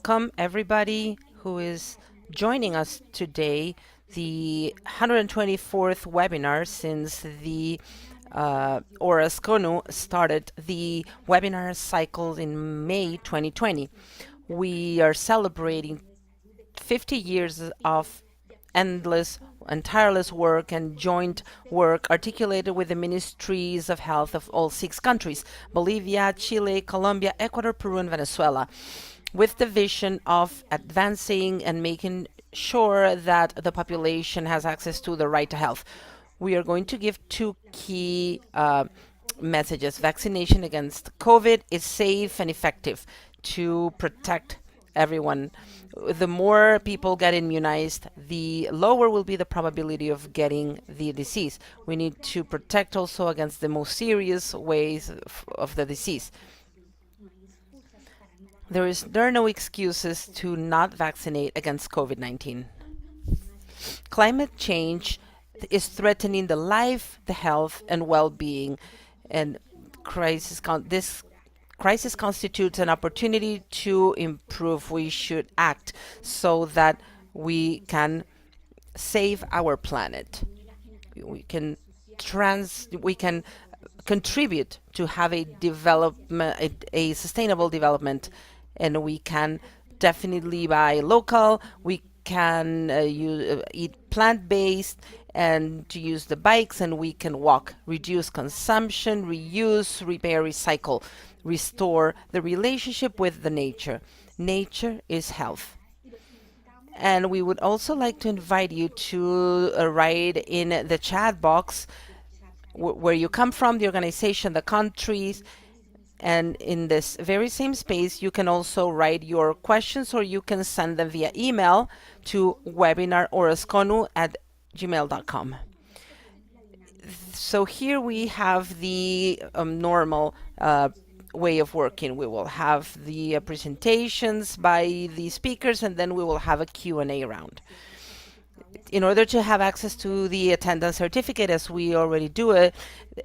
welcome everybody who is joining us today, the 124th webinar since the Orasconu started the webinar cycle in May 2020. We are celebrating 50 years of endless and tireless work and joint work articulated with the ministries of health of all 6 countries: Bolivia, Chile, Colombia, Ecuador, Peru, and Venezuela, with the vision of advancing and making sure that the population has access to the right to health. We are going to give two key messages. Vaccination against COVID is safe and effective to protect everyone. The more people get immunized, the lower will be the probability of getting the disease. We need to protect also against the most serious ways of the disease. There are no excuses to not vaccinate against COVID-19. Climate change is threatening the life, the health, and well-being, and this crisis constitutes an opportunity to improve. We should act so that we can save our planet. We can contribute to have a sustainable development, and we can definitely buy local. We can eat plant-based and to use the bikes, and we can walk, reduce consumption, reuse, repair, recycle, restore the relationship with the nature. Nature is health. And we would also like to invite you to write in the chat box where you come from, the organization, the countries, and in this very same space, you can also write your questions, or you can send them via email to webinarorasconu@gmail.com. So here we have the normal way of working. We will have the presentations by the speakers, and then we will have a Q&A round. In order to have access to the attendance certificate, as we already do it,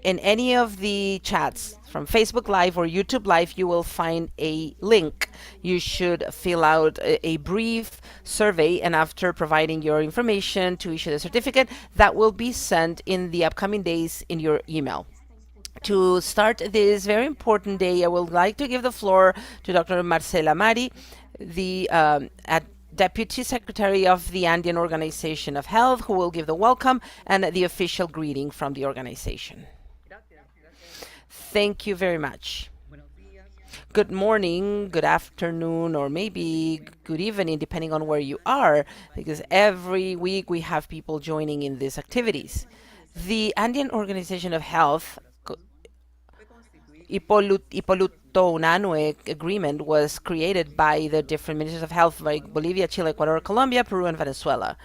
in any of the chats from Facebook Live or YouTube Live, you will find a link. You should fill out a brief survey, and after providing your information to issue the certificate, that will be sent in the upcoming days in your email. To start this very important day, I would like to give the floor to Dr. Marcela Mari, the Deputy Secretary of the Andean Organization of Health, who will give the welcome and the official greeting from the organization. Thank you very much. Good morning, good afternoon, or maybe good evening, depending on where you are, because every week we have people joining in these activities. The Andean Organization of Health Unanue agreement was created by the different ministers of health by Bolivia, Chile, Ecuador, Colombia, Peru, and Venezuela.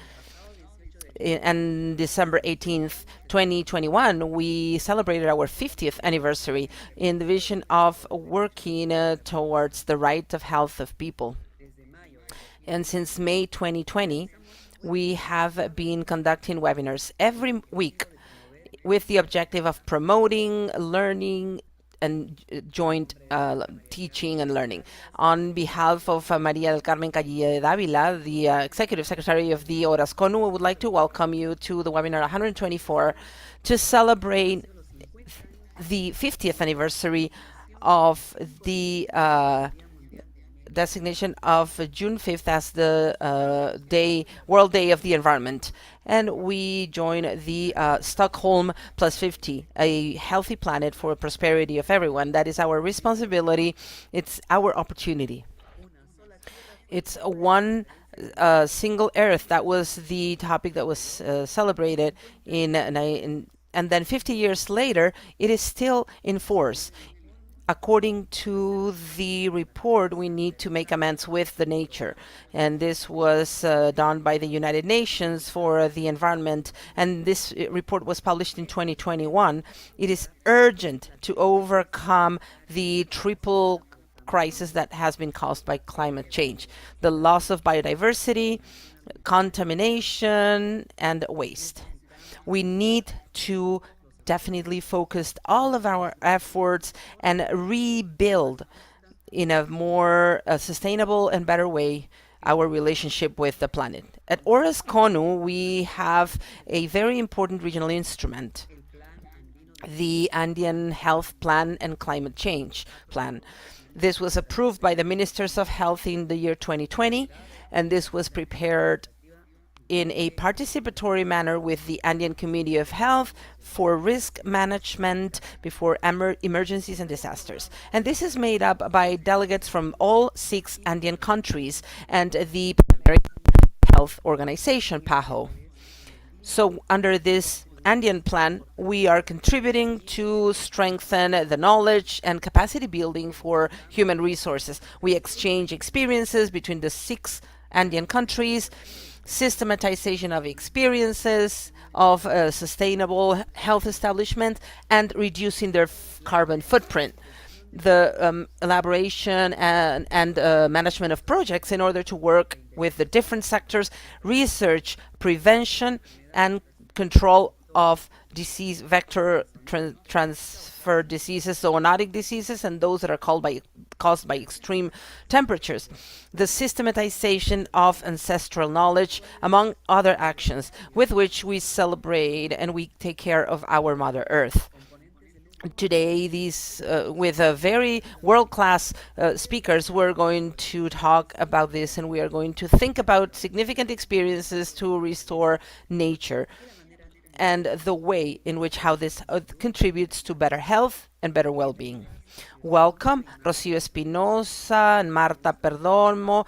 And December 18th, 2021, we celebrated our 50th anniversary in the vision of working towards the right of health of people. And since May 2020, we have been conducting webinars every week with the objective of promoting learning and joint teaching and learning. On behalf of Maria del Carmen Calle Davila, the Executive Secretary of the Orasconu, we would like to welcome you to the webinar 124 to celebrate the 50th anniversary of the designation of June 5th as the World Day of the Environment. And we join the Stockholm Plus 50, a healthy planet for prosperity of everyone. That is our responsibility. It's our opportunity. It's one single Earth. That was the topic that was celebrated and then 50 years later, it is still in force. According to the report, we need to make amends with the nature. And this was done by the United Nations for the environment. And this report was published in 2021. It is urgent to overcome the triple crisis that has been caused by climate change: the loss of biodiversity, contamination, and waste. We need to definitely focused all of our efforts and rebuild in a more sustainable and better way our relationship with the planet. At Oras CONU, we have a very important regional instrument, the Andean Health Plan and Climate Change Plan. This was approved by the Ministers of Health in the year 2020, and this was prepared in a participatory manner with the Andean Committee of Health for risk management before emergencies and disasters. And this is made up by delegates from all 6 Andean countries and the Planetary Health Organization, PAHO. So under this Andean plan, we are contributing to strengthen the knowledge and capacity building for human resources. We exchange experiences between the 6 Andean countries, systematization of experiences of sustainable health establishment, and reducing their carbon footprint. The elaboration and management of projects in order to work with the different sectors, research, prevention, and control of disease vector transfer diseases, zoonotic diseases, and those that are caused by extreme temperatures. The systematization of ancestral knowledge, among other actions, with which we celebrate and we take care of our Mother Earth. Today, with a very world-class speakers, we're going to talk about this, and we are going to think about significant experiences to restore nature and the way in which how this contributes to better health and better well-being. Welcome, Rocío Espinosa and Marta Perdomo.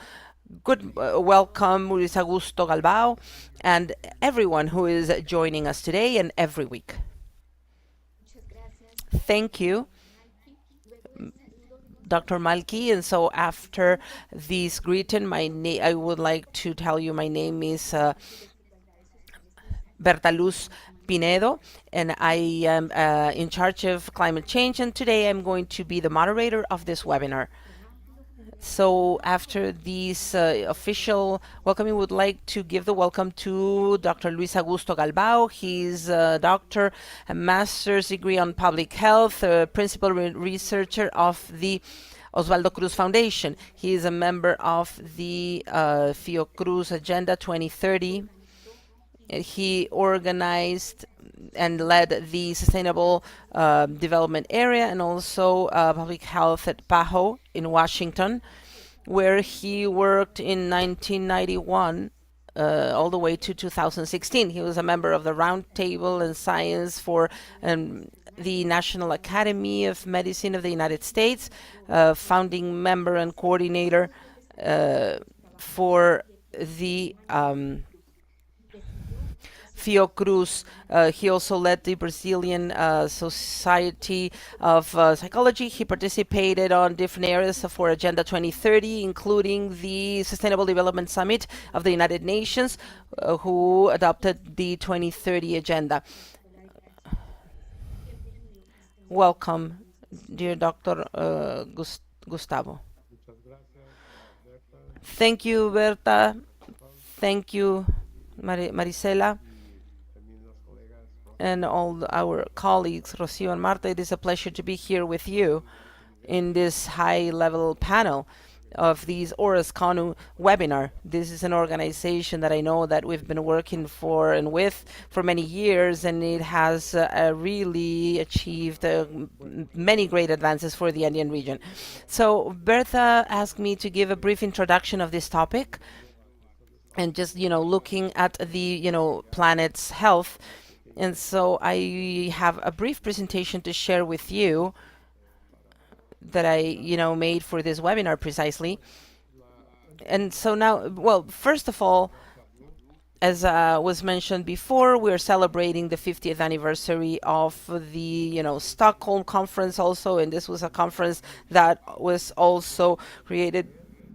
Welcome, Luis Augusto Galbao, and everyone who is joining us today and every week. Thank you, Dr. Malki. And so after this greeting, I would like to tell you my name is Berta Luz Pinedo, and I am in charge of climate change, and today I'm going to be the moderator of this webinar. So after this official welcome, I would like to give the welcome to Dr. Luis Augusto Galbao. He's a doctor, a master's degree on public health, a principal researcher of the Osvaldo Cruz Foundation. He is a member of the Fiocruz Agenda 2030. He organized and led the Sustainable Development Area and also Public Health at PAHO in Washington, where he worked in 1991 all the way to 2016. He was a member of the Roundtable on Science for the National Academy of Medicine of the United States, founding member and coordinator for the Fiocruz. He also led the Brazilian Society of Psychology. He participated on different areas for Agenda 2030, including the Sustainable Development Summit of the United Nations, who adopted the 2030 Agenda. Welcome, dear Dr. Gustavo. Thank you, Berta. Thank you, Marisela, and all our colleagues, Rocio and Marta. It is a pleasure to be here with you in this high-level panel of these Oras CONU webinar. This is an organization that I know that we've been working for and with for many years, and it has really achieved many great advances for the Andean region. So Bertha asked me to give a brief introduction of this topic, and just, looking at the, planet's health. And so I have a brief presentation to share with you that I, made for this webinar precisely. And so now, well, first of all, as was mentioned before, we're celebrating the 50th anniversary of the, Stockholm conference also, and this was a conference that was also created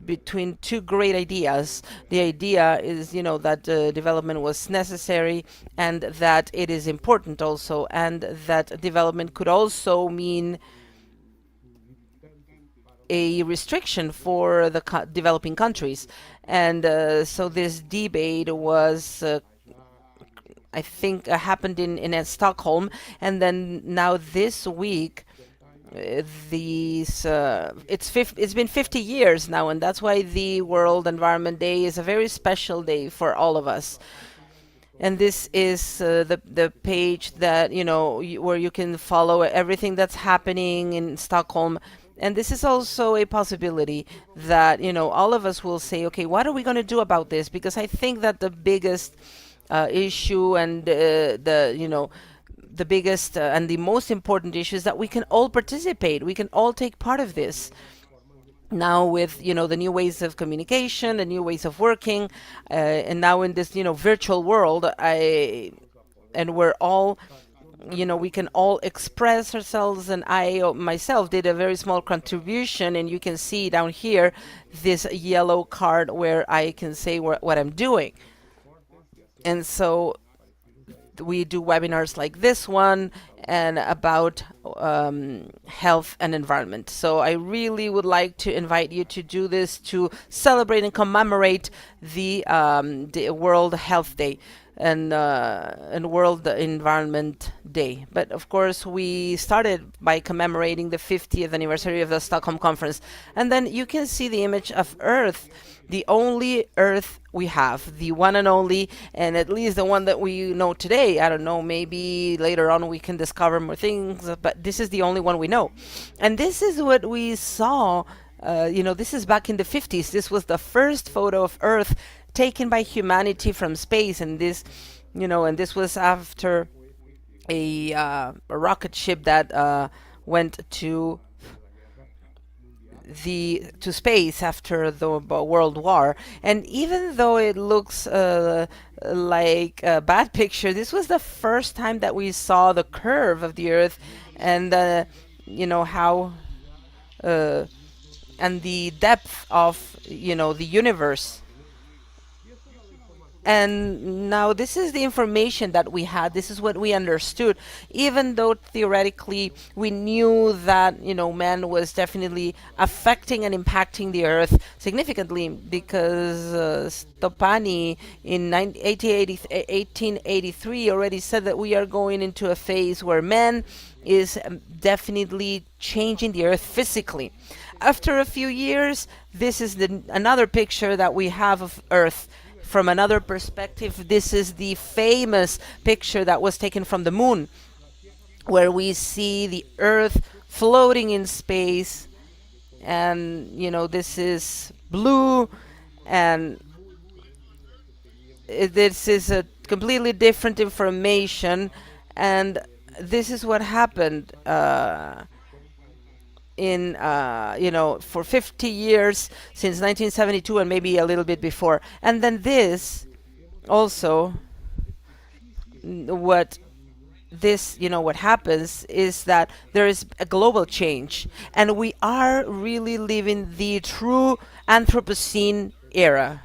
between two great ideas. The idea is, that development was necessary and that it is important also, and that development could also mean a restriction for the developing countries. And so this debate was, I think, happened in Stockholm. And then now this week, it's been 50 years now, and that's why the World Environment Day is a very special day for all of us. And this is the page that where you can follow everything that's happening in Stockholm. And this is also a possibility that all of us will say, okay, what are we going to do about this? Because I think that the biggest issue and the biggest and the most important issue is that we can all participate. We can all take part of this now with the new ways of communication, the new ways of working, and now in this virtual world. And we're all we can all express ourselves, and I myself did a very small contribution, and you can see down here this yellow card where I can say what I'm doing. And so we do webinars like this one and about health and environment. So I really would like to invite you to do this to celebrate and commemorate the World Health Day and World Environment Day. But of course, we started by commemorating the 50th anniversary of the Stockholm Conference. And then you can see the image of Earth, the only Earth we have, the one and only, and at least the one that we know today. I don't know, maybe later on we can discover more things, but this is the only one we know. And this is what we saw. This is back in the 50s. This was the first photo of Earth taken by humanity from space, and this was after a rocket ship that went to space after the World War. And even though it looks like a bad picture, this was the first time that we saw the curve of the Earth and how and the depth of the universe. And now this is the information that we had. This is what we understood, even though theoretically we knew that man was definitely affecting and impacting the Earth significantly, because Stoppani in 1883 already said that we are going into a phase where man is definitely changing the Earth physically. After a few years, this is another picture that we have of Earth from another perspective. This is the famous picture that was taken from the moon, where we see the Earth floating in space, and this is blue, and this is a completely different information. And this is what happened in for 50 years, since 1972, and maybe a little bit before. And then this also, what happens is that there is a global change, and we are really living the true Anthropocene era.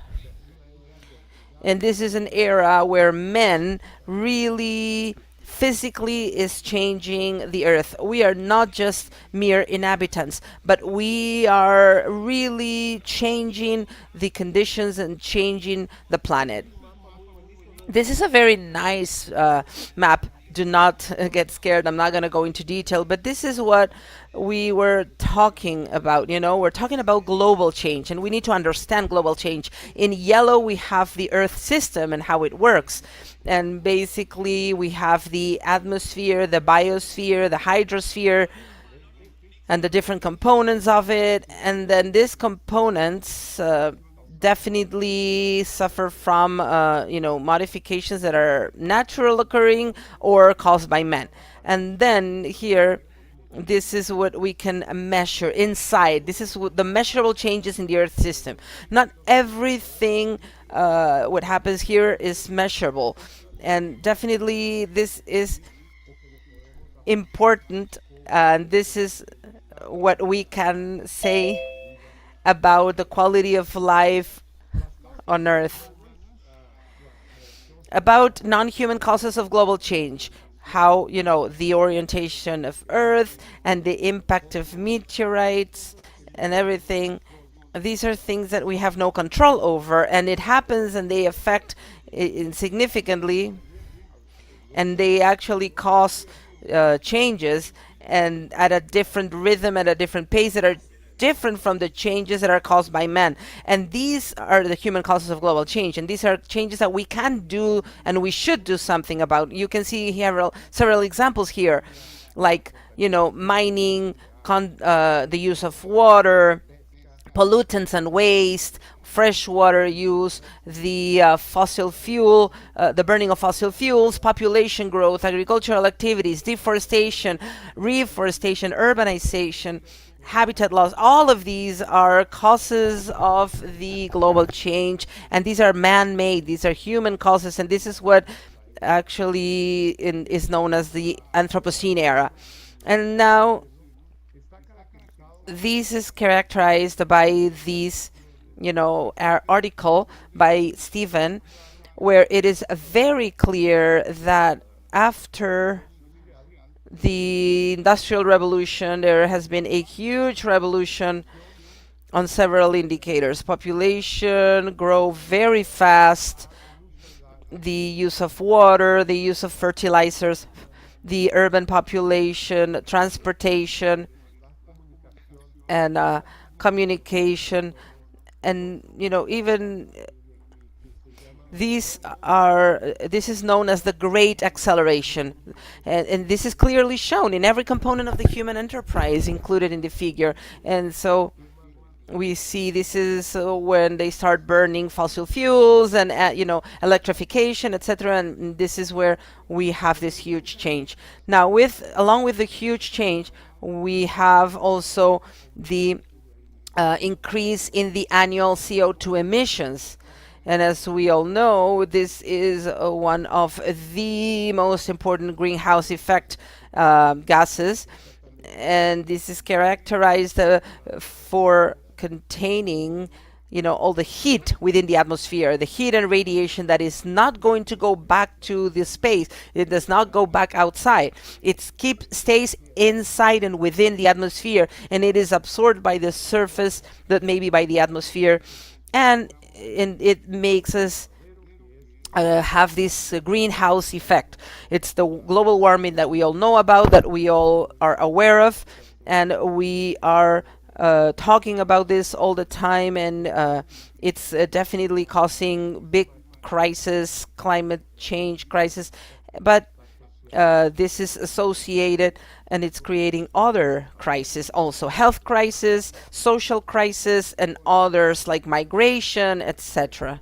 And this is an era where men really physically is changing the Earth. We are not just mere inhabitants, but we are really changing the conditions and changing the planet. This is a very nice map. Do not get scared. I'm not going to go into detail, but this is what we were talking about. We're talking about global change, and we need to understand global change. In yellow, we have the Earth system and how it works. And basically, we have the atmosphere, the biosphere, the hydrosphere, and the different components of it. And then these components definitely suffer from modifications that are natural occurring or caused by man. And then here, this is what we can measure inside. This is what the measurable changes in the Earth system. Not everything what happens here is measurable, and definitely this is important, and this is what we can say about the quality of life on Earth. About non-human causes of global change, how the orientation of Earth and the impact of meteorites and everything. These are things that we have no control over, and it happens, and they affect significantly, and they actually cause changes. and at a different rhythm, at a different pace, that are different from the changes that are caused by man. And these are the human causes of global change. And these are changes that we can do and we should do something about. You can see here several examples here, like, mining, the use of water, pollutants and waste, freshwater use, the burning of fossil fuels, population growth, agricultural activities, deforestation, reforestation, urbanization, habitat loss. All of these are causes of the global change, and these are man-made. These are human causes, and this is what actually is known as the Anthropocene era. And now this is characterized by this, article by Stephen, where it is very clear that after the Industrial Revolution, there has been a huge revolution on several indicators. Population grow very fast, the use of water, the use of fertilizers, the urban population, transportation, and communication, and even this is known as the great acceleration, and this is clearly shown in every component of the human enterprise included in the figure. And so we see this is when they start burning fossil fuels and electrification, etc., and this is where we have this huge change. Now, along with the huge change, we have also the increase in the annual CO2 emissions. And as we all know, this is one of the most important greenhouse effect gases, and this is characterized for containing all the heat within the atmosphere, the heat and radiation that is not going to go back to the space. It does not go back outside. It stays inside and within the atmosphere, and it is absorbed by the surface, that maybe by the atmosphere, and it makes us have this greenhouse effect. It's the global warming that we all know about, that we all are aware of, and we are talking about this all the time, and it's definitely causing big crisis, climate change crisis. But this is associated, and it's creating other crises also, health crisis, social crisis, and others like migration, etc.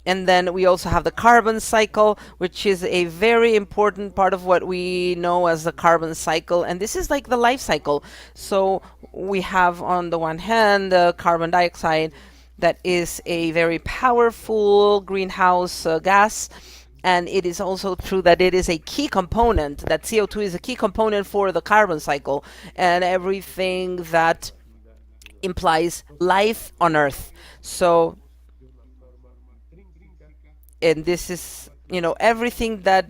And then we also have the carbon cycle, which is a very important part of what we know as the carbon cycle. And this is like the life cycle. So we have, on the one hand, the carbon dioxide, that is a very powerful greenhouse gas. And it is also true that it is a key component, that CO2 is a key component for the carbon cycle and everything that implies life on Earth. So, and this is, everything that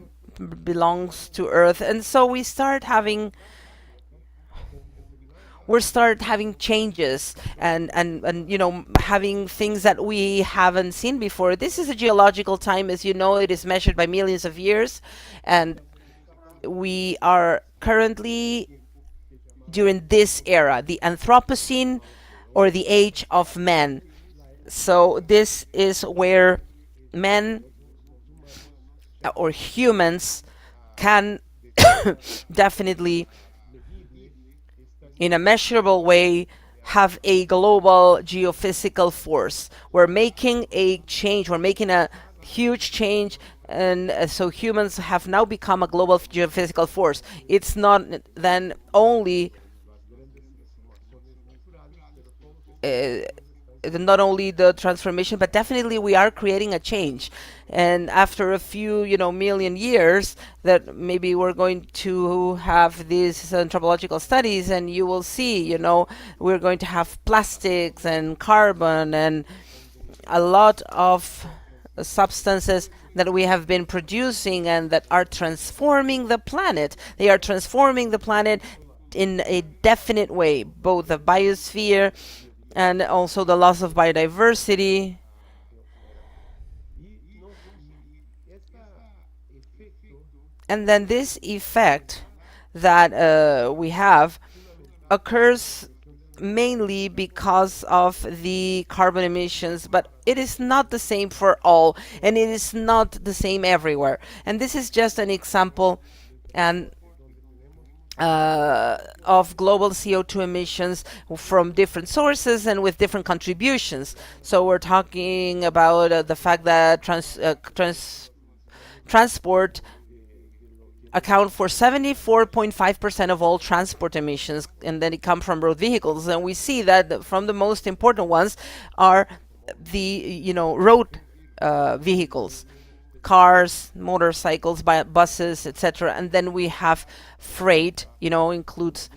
belongs to Earth. And so we start having changes, and having things that we haven't seen before. This is a geological time, as you know. It is measured by millions of years, and we are currently during this era, the Anthropocene, or the age of man. So this is where men or humans can definitely, in a measurable way, have a global geophysical force. We're making a change, we're making a huge change, and so humans have now become a global geophysical force. It's not then only not only the transformation, but definitely we are creating a change. And after a few, million years, that maybe we're going to have these anthropological studies, and you will see, we're going to have plastics and carbon and a lot of substances that we have been producing and that are transforming the planet. They are transforming the planet in a definite way, both the biosphere and also the loss of biodiversity. And then this effect that we have occurs mainly because of the carbon emissions, but it is not the same for all, and it is not the same everywhere. And this is just an example and of global CO2 emissions from different sources and with different contributions. So we're talking about the fact that transport account for 74.5% of all transport emissions, and then it comes from road vehicles. And we see that from the most important ones are the road vehicles, cars, motorcycles, buses, etc. And then we have freight, includes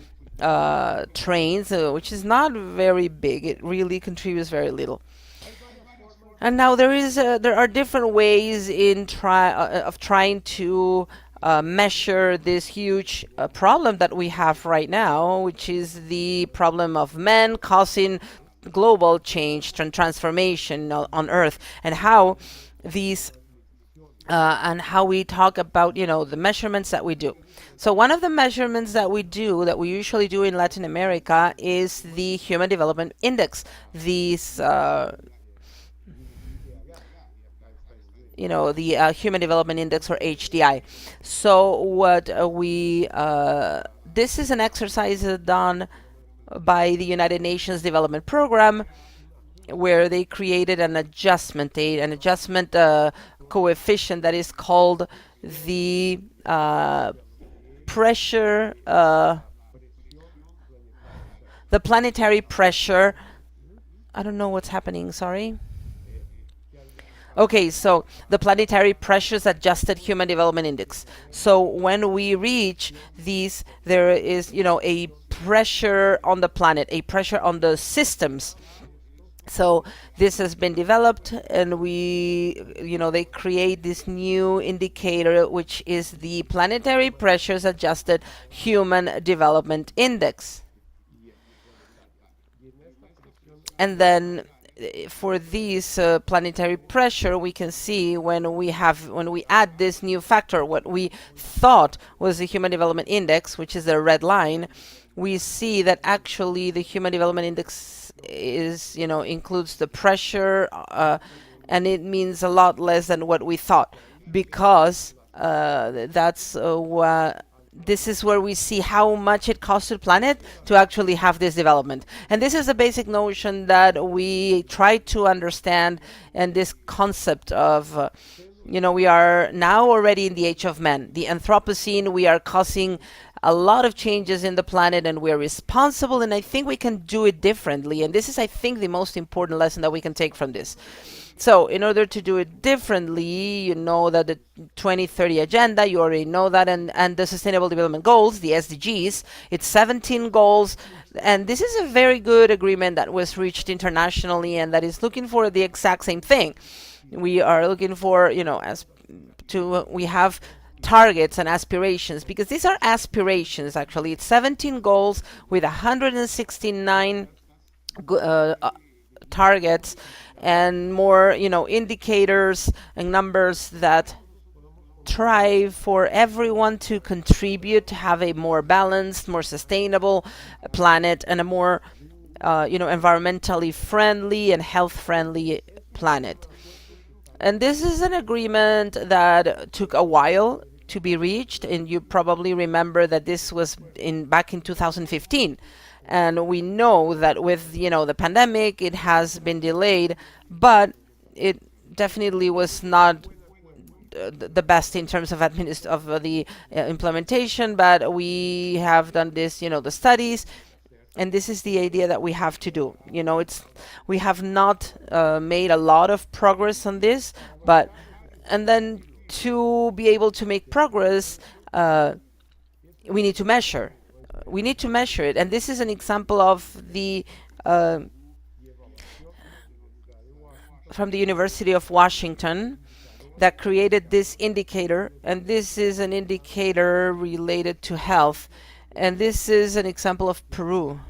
trains, which is not very big. It really contributes very little. And now there are different ways of trying to measure this huge problem that we have right now, which is the problem of men causing global change and transformation on Earth, and how these and how we talk about the measurements that we do. So one of the measurements that we usually do in Latin America is the Human Development Index. These the Human Development Index, or HDI. So what this is an exercise done by the United Nations Development Program, where they created an adjustment coefficient that is called the pressure, the planetary pressure. I don't know what's happening, sorry. Okay, so the Planetary Pressures Adjusted Human Development Index. So when we reach these, there is, a pressure on the planet, a pressure on the systems. So this has been developed, and they create this new indicator, which is the Planetary Pressures Adjusted Human Development Index. And then for these planetary pressure, we can see when we add this new factor, what we thought was the Human Development Index, which is the red line, we see that actually the Human Development Index is includes the pressure, and it means a lot less than what we thought, because that's what this is where we see how much it costs to the planet to actually have this development. And this is a basic notion that we try to understand, and this concept of we are now already in the age of man, the Anthropocene. We are causing a lot of changes in the planet, and we're responsible, and I think we can do it differently. And this is, I think, the most important lesson that we can take from this. So in order to do it differently, that the 2030 agenda, you already know that, and the Sustainable Development Goals, the SDGs, it's 17 goals, and this is a very good agreement that was reached internationally, and that is looking for the exact same thing. We are looking for, we have targets and aspirations, because these are aspirations, actually. It's 17 goals with 169 targets, and more, indicators and numbers that try for everyone to contribute to have a more balanced, more sustainable planet, and a more, environmentally friendly and health-friendly planet. And this is an agreement that took a while to be reached, and you probably remember that this was back in 2015. And we know that with the pandemic, it has been delayed, but it definitely was not the best in terms of the implementation. But we have done this, the studies, and this is the idea that we have to do. We have not made a lot of progress on this, and then to be able to make progress, we need to measure. We need to measure it, and this is an example of the from the University of Washington that created this indicator, and this is an indicator related to health, and this is an example of Peru,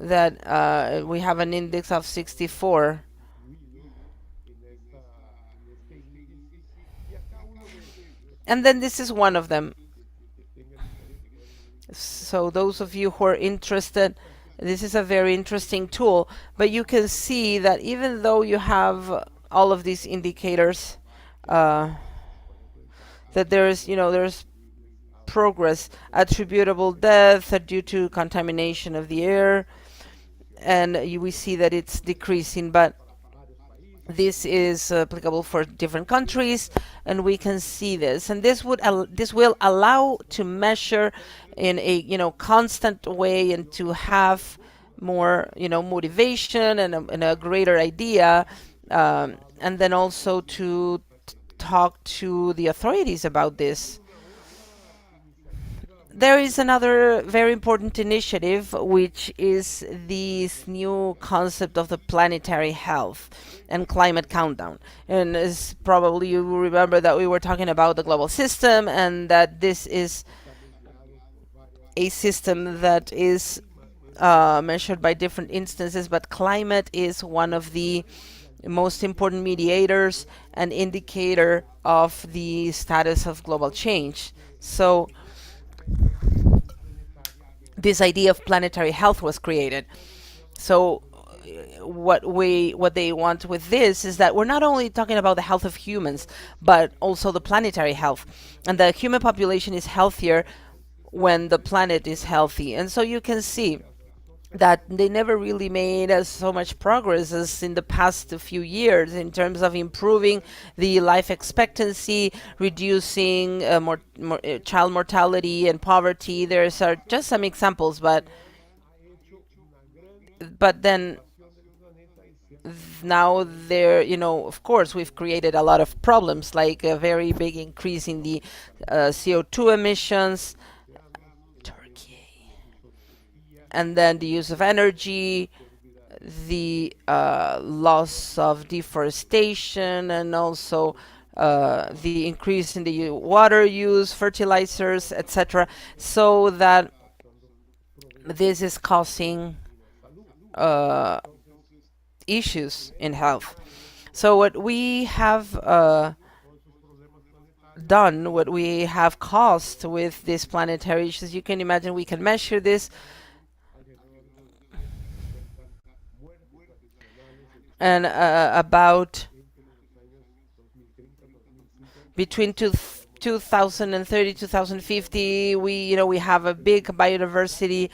that we have an index of 64. And then this is one of them. So those of you who are interested, this is a very interesting tool, but you can see that even though you have all of these indicators, uh, that there's progress, attributable death due to contamination of the air, and we see that it's decreasing, but this is applicable for different countries, and we can see this, and this will allow to measure in a constant way, and to have more motivation and a greater idea, and then also to talk to the authorities about this. There is another very important initiative, which is this new concept of the planetary health and climate countdown. And as probably you will remember that we were talking about the global system, and that this is a system that is measured by different instances, but climate is one of the most important mediators and indicator of the status of global change. So this idea of planetary health was created. So what they want with this is that we're not only talking about the health of humans, but also the planetary health, and the human population is healthier when the planet is healthy. And so you can see that they never really made so much progress as in the past few years in terms of improving the life expectancy, reducing child mortality and poverty. There's are just some examples, but then now there, of course, we've created a lot of problems, like a very big increase in the CO2 emissions, and then the use of energy, the loss of deforestation, and also the increase in the water use, fertilizers, etc. So that this is causing issues in health. So what we have done, what we have caused with these planetary issues, you can imagine we can measure this, and about between 2030 2050, we have a big biodiversity,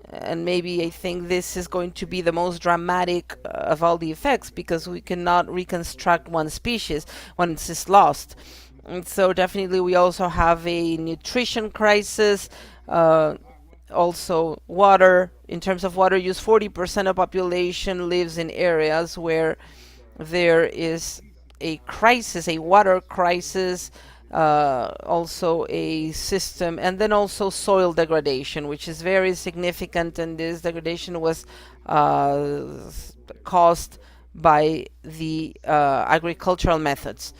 and maybe I think this is going to be the most dramatic of all the effects, because we cannot reconstruct one species once it's lost. And so definitely we also have a nutrition crisis, also water. In terms of water use, 40% of population lives in areas where there is a crisis, a water crisis, also a system, and then also soil degradation, which is very significant, and this degradation was caused by the agricultural methods.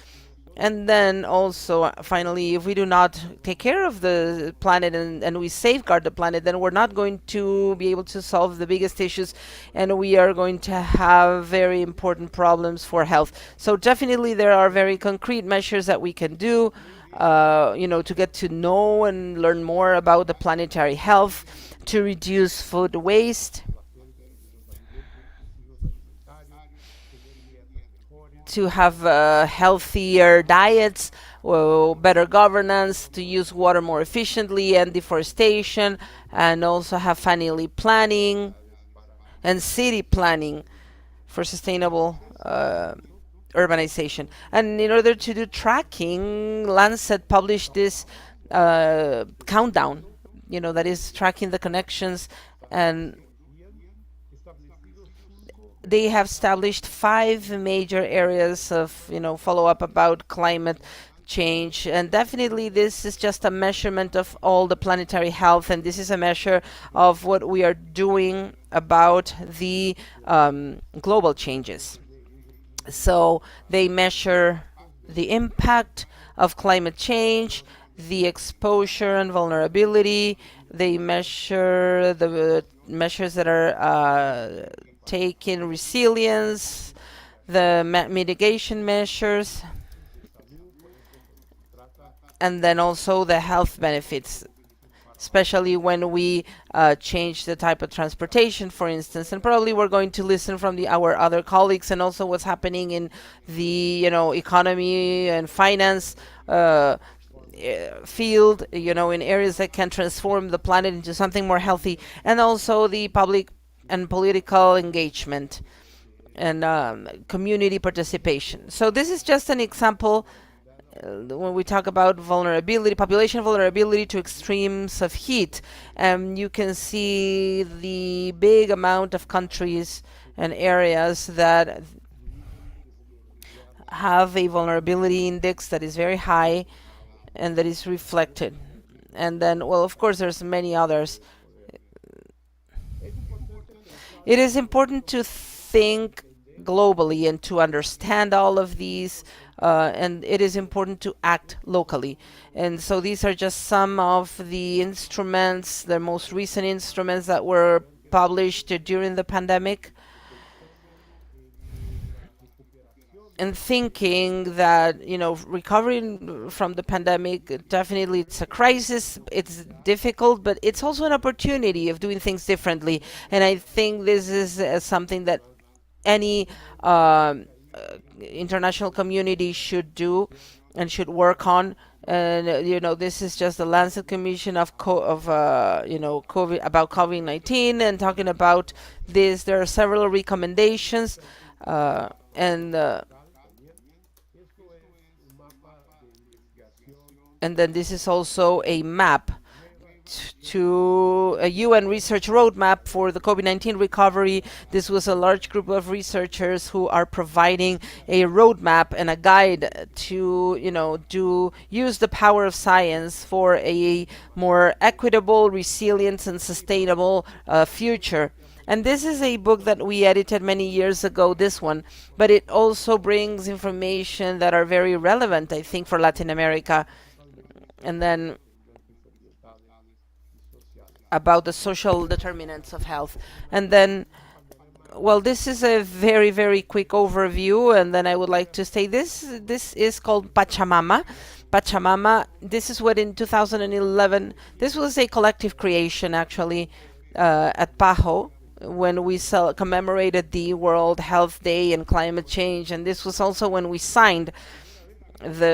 And then also, finally, if we do not take care of the planet, and we safeguard the planet, then we're not going to be able to solve the biggest issues, and we are going to have very important problems for health. So definitely there are very concrete measures that we can do, to get to know and learn more about the planetary health, to reduce food waste, to have healthier diets, better governance, to use water more efficiently, and deforestation, and also have family planning and city planning for sustainable urbanization. And in order to do tracking, Lancet published this countdown, that is tracking the connections, and they have established 5 major areas of follow up about climate change. And definitely this is just a measurement of all the planetary health, and this is a measure of what we are doing about the global changes. So they measure the impact of climate change, the exposure and vulnerability. They measure the measures that are taking, resilience, the mitigation measures, and then also the health benefits, especially when we change the type of transportation, for instance. And probably we're going to listen from our other colleagues, and also what's happening in the economy and finance field, in areas that can transform the planet into something more healthy, and also the public and political engagement and community participation. So this is just an example when we talk about vulnerability, population vulnerability to extremes of heat. You can see the big amount of countries and areas that have a vulnerability index that is very high and that is reflected. And then, well, of course, there's many others. It is important to think globally and to understand all of these, and it is important to act locally. And so these are just some of the instruments, the most recent instruments that were published during the pandemic. And thinking that, recovering from the pandemic, definitely it's a crisis, it's difficult, but it's also an opportunity of doing things differently. And I think this is something that any international community should do and should work on. And this is just the Lancet Commission of COVID, about COVID-19, and talking about this. There are several recommendations, and then this is also a map to a UN research roadmap for the COVID-19 recovery. This was a large group of researchers who are providing a roadmap and a guide to use the power of science for a more equitable, resilient, and sustainable future. And this is a book that we edited many years ago, this one, but it also brings information that are very relevant, I think, for Latin America. And then about the social determinants of health. And then, well, this is a very, very quick overview, and then I would like to say this is called Pachamama. Pachamama, this is what in 2011, this was a collective creation actually at PAHO, when we commemorated the World Health Day and climate change. And this was also when we signed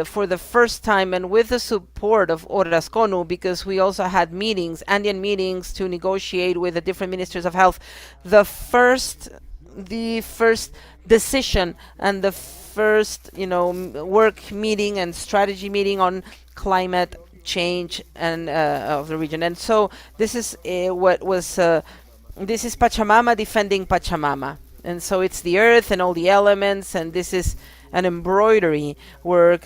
for the first time, and with the support of Horticulture, because we also had meetings, Andean meetings, to negotiate with the different ministers of health, the first decision and the first work meeting and strategy meeting on climate change and of the region. And so this is this is Pachamama defending Pachamama. And so it's the earth and all the elements, and this is an embroidery work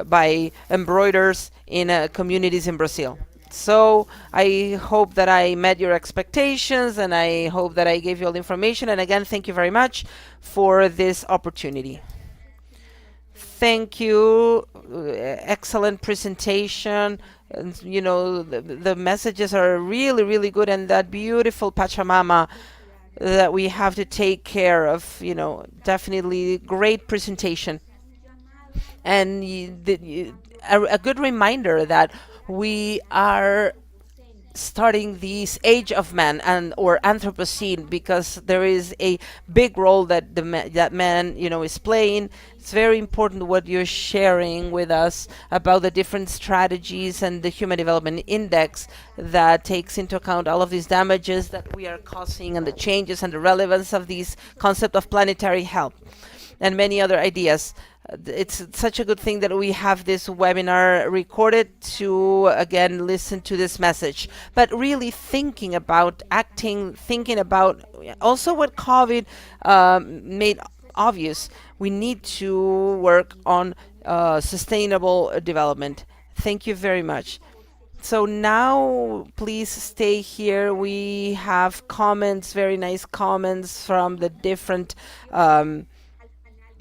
by embroiders in communities in Brazil. So I hope that I met your expectations, and I hope that I gave you all the information. And again, thank you very much for this opportunity. Thank you. Excellent presentation. And, the messages are really, really good, and that beautiful Pachamama that we have to take care of, definitely great presentation. And a good reminder that we are starting this age of man or Anthropocene, because there is a big role that that man is playing. It's very important what you're sharing with us about the different strategies and the Human Development Index that takes into account all of these damages that we are causing, and the changes and the relevance of this concept of planetary health and many other ideas. It's such a good thing that we have this webinar recorded to, again, listen to this message. But really thinking about acting, thinking about also what COVID made obvious. We need to work on sustainable development. Thank you very much. So now, please stay here. We have comments, very nice comments from the different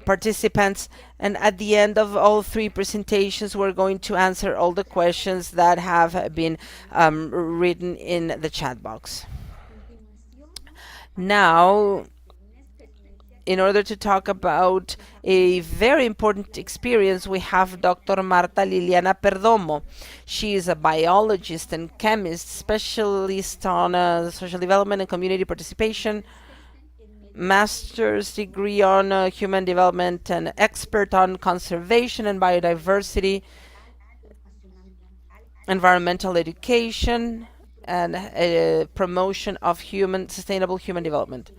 participants, and at the end of all three presentations we're going to answer all the questions that have been written in the chat box. Now in order to talk about a very important experience, we have Dr. Marta Liliana Perdomo. She is a biologist and chemist, specialist on social development and community participation, master's degree on human development, and expert on conservation and biodiversity, environmental education, and promotion of sustainable human development.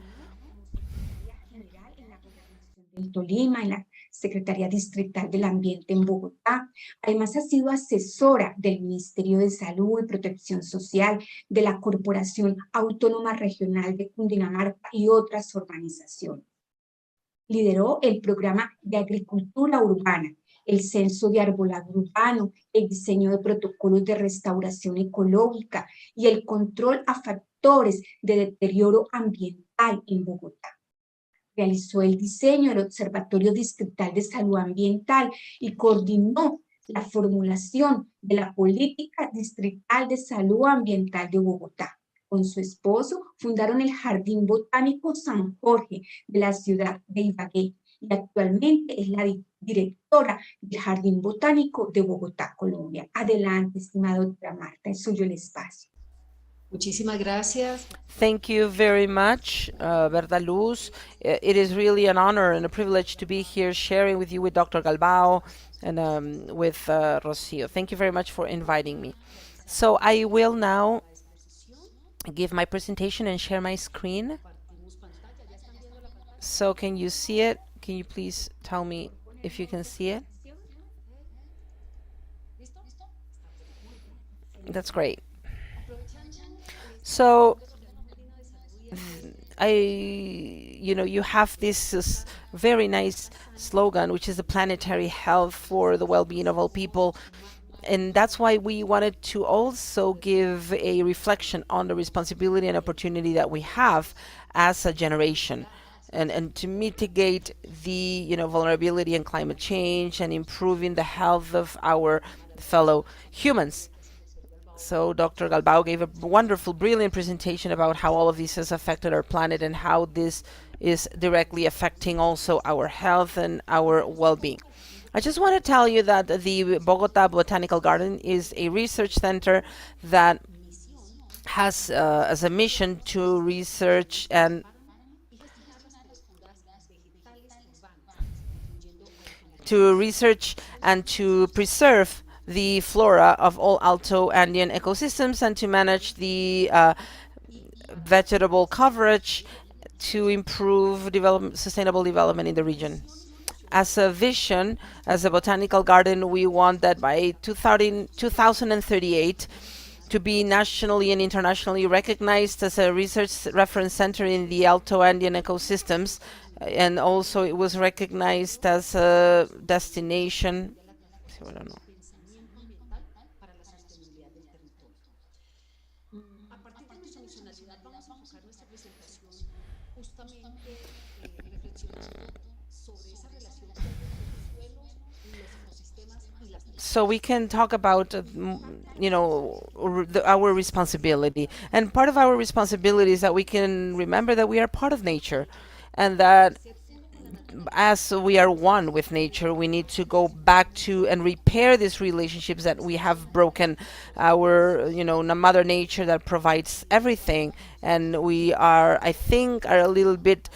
Del Tolima, en la Secretaría Distrital del Ambiente en Bogotá. Además, ha sido asesora del Ministerio de Salud y Protección Social, de la Corporación Autónoma Regional de Cundinamarca y otras organizaciones. Lideró el programa de agricultura urbana, el censo de arbolado urbano, el diseño de protocolos de restauración ecológica y el control a factores de deterioro ambiental en Bogotá. Realizó el diseño del Observatorio Distrital de Salud Ambiental y coordinó la formulación de la Política Distrital de Salud Ambiental de Bogotá. Con su esposo fundaron el Jardín Botánico San Jorge de la ciudad de Ibagué y actualmente es la directora del Jardín Botánico de Bogotá, Colombia. Adelante, estimada doctora Marta, es suyo el espacio. Muchísimas gracias. Thank you very much, Berta Luz. It is really an honor and a privilege to be here sharing with you with Dr. Galbao and with Rocio. Thank you very much for inviting me. So I will now give my presentation and share my screen. So can you see it? Can you please tell me if you can see it? That's great. So you have this very nice slogan, which is the planetary health for the well-being of all people. And that's why we wanted to also give a reflection on the responsibility and opportunity that we have as a generation, and to mitigate the vulnerability and climate change and improving the health of our fellow humans. So Dr. Galbao gave a wonderful, brilliant presentation about how all of this has affected our planet and how this is directly affecting also our health and our well-being. I just want to tell you that the Bogota Botanical Garden is a research center that has as a mission to research and to preserve the flora of all Alto Andean ecosystems and to manage the vegetable coverage to improve sustainable development in the region. As a vision, as a botanical garden, we want that by 2038 to be nationally and internationally recognized as a research reference center in the Alto Andean ecosystems, and also it was recognized as a destination. I don't know. So we can talk about our responsibility, and part of our responsibility is that we can remember that we are part of nature, and that as we are one with nature, we need to go back to and repair these relationships that we have broken. Our mother nature that provides everything, and we are, I think, are a little bit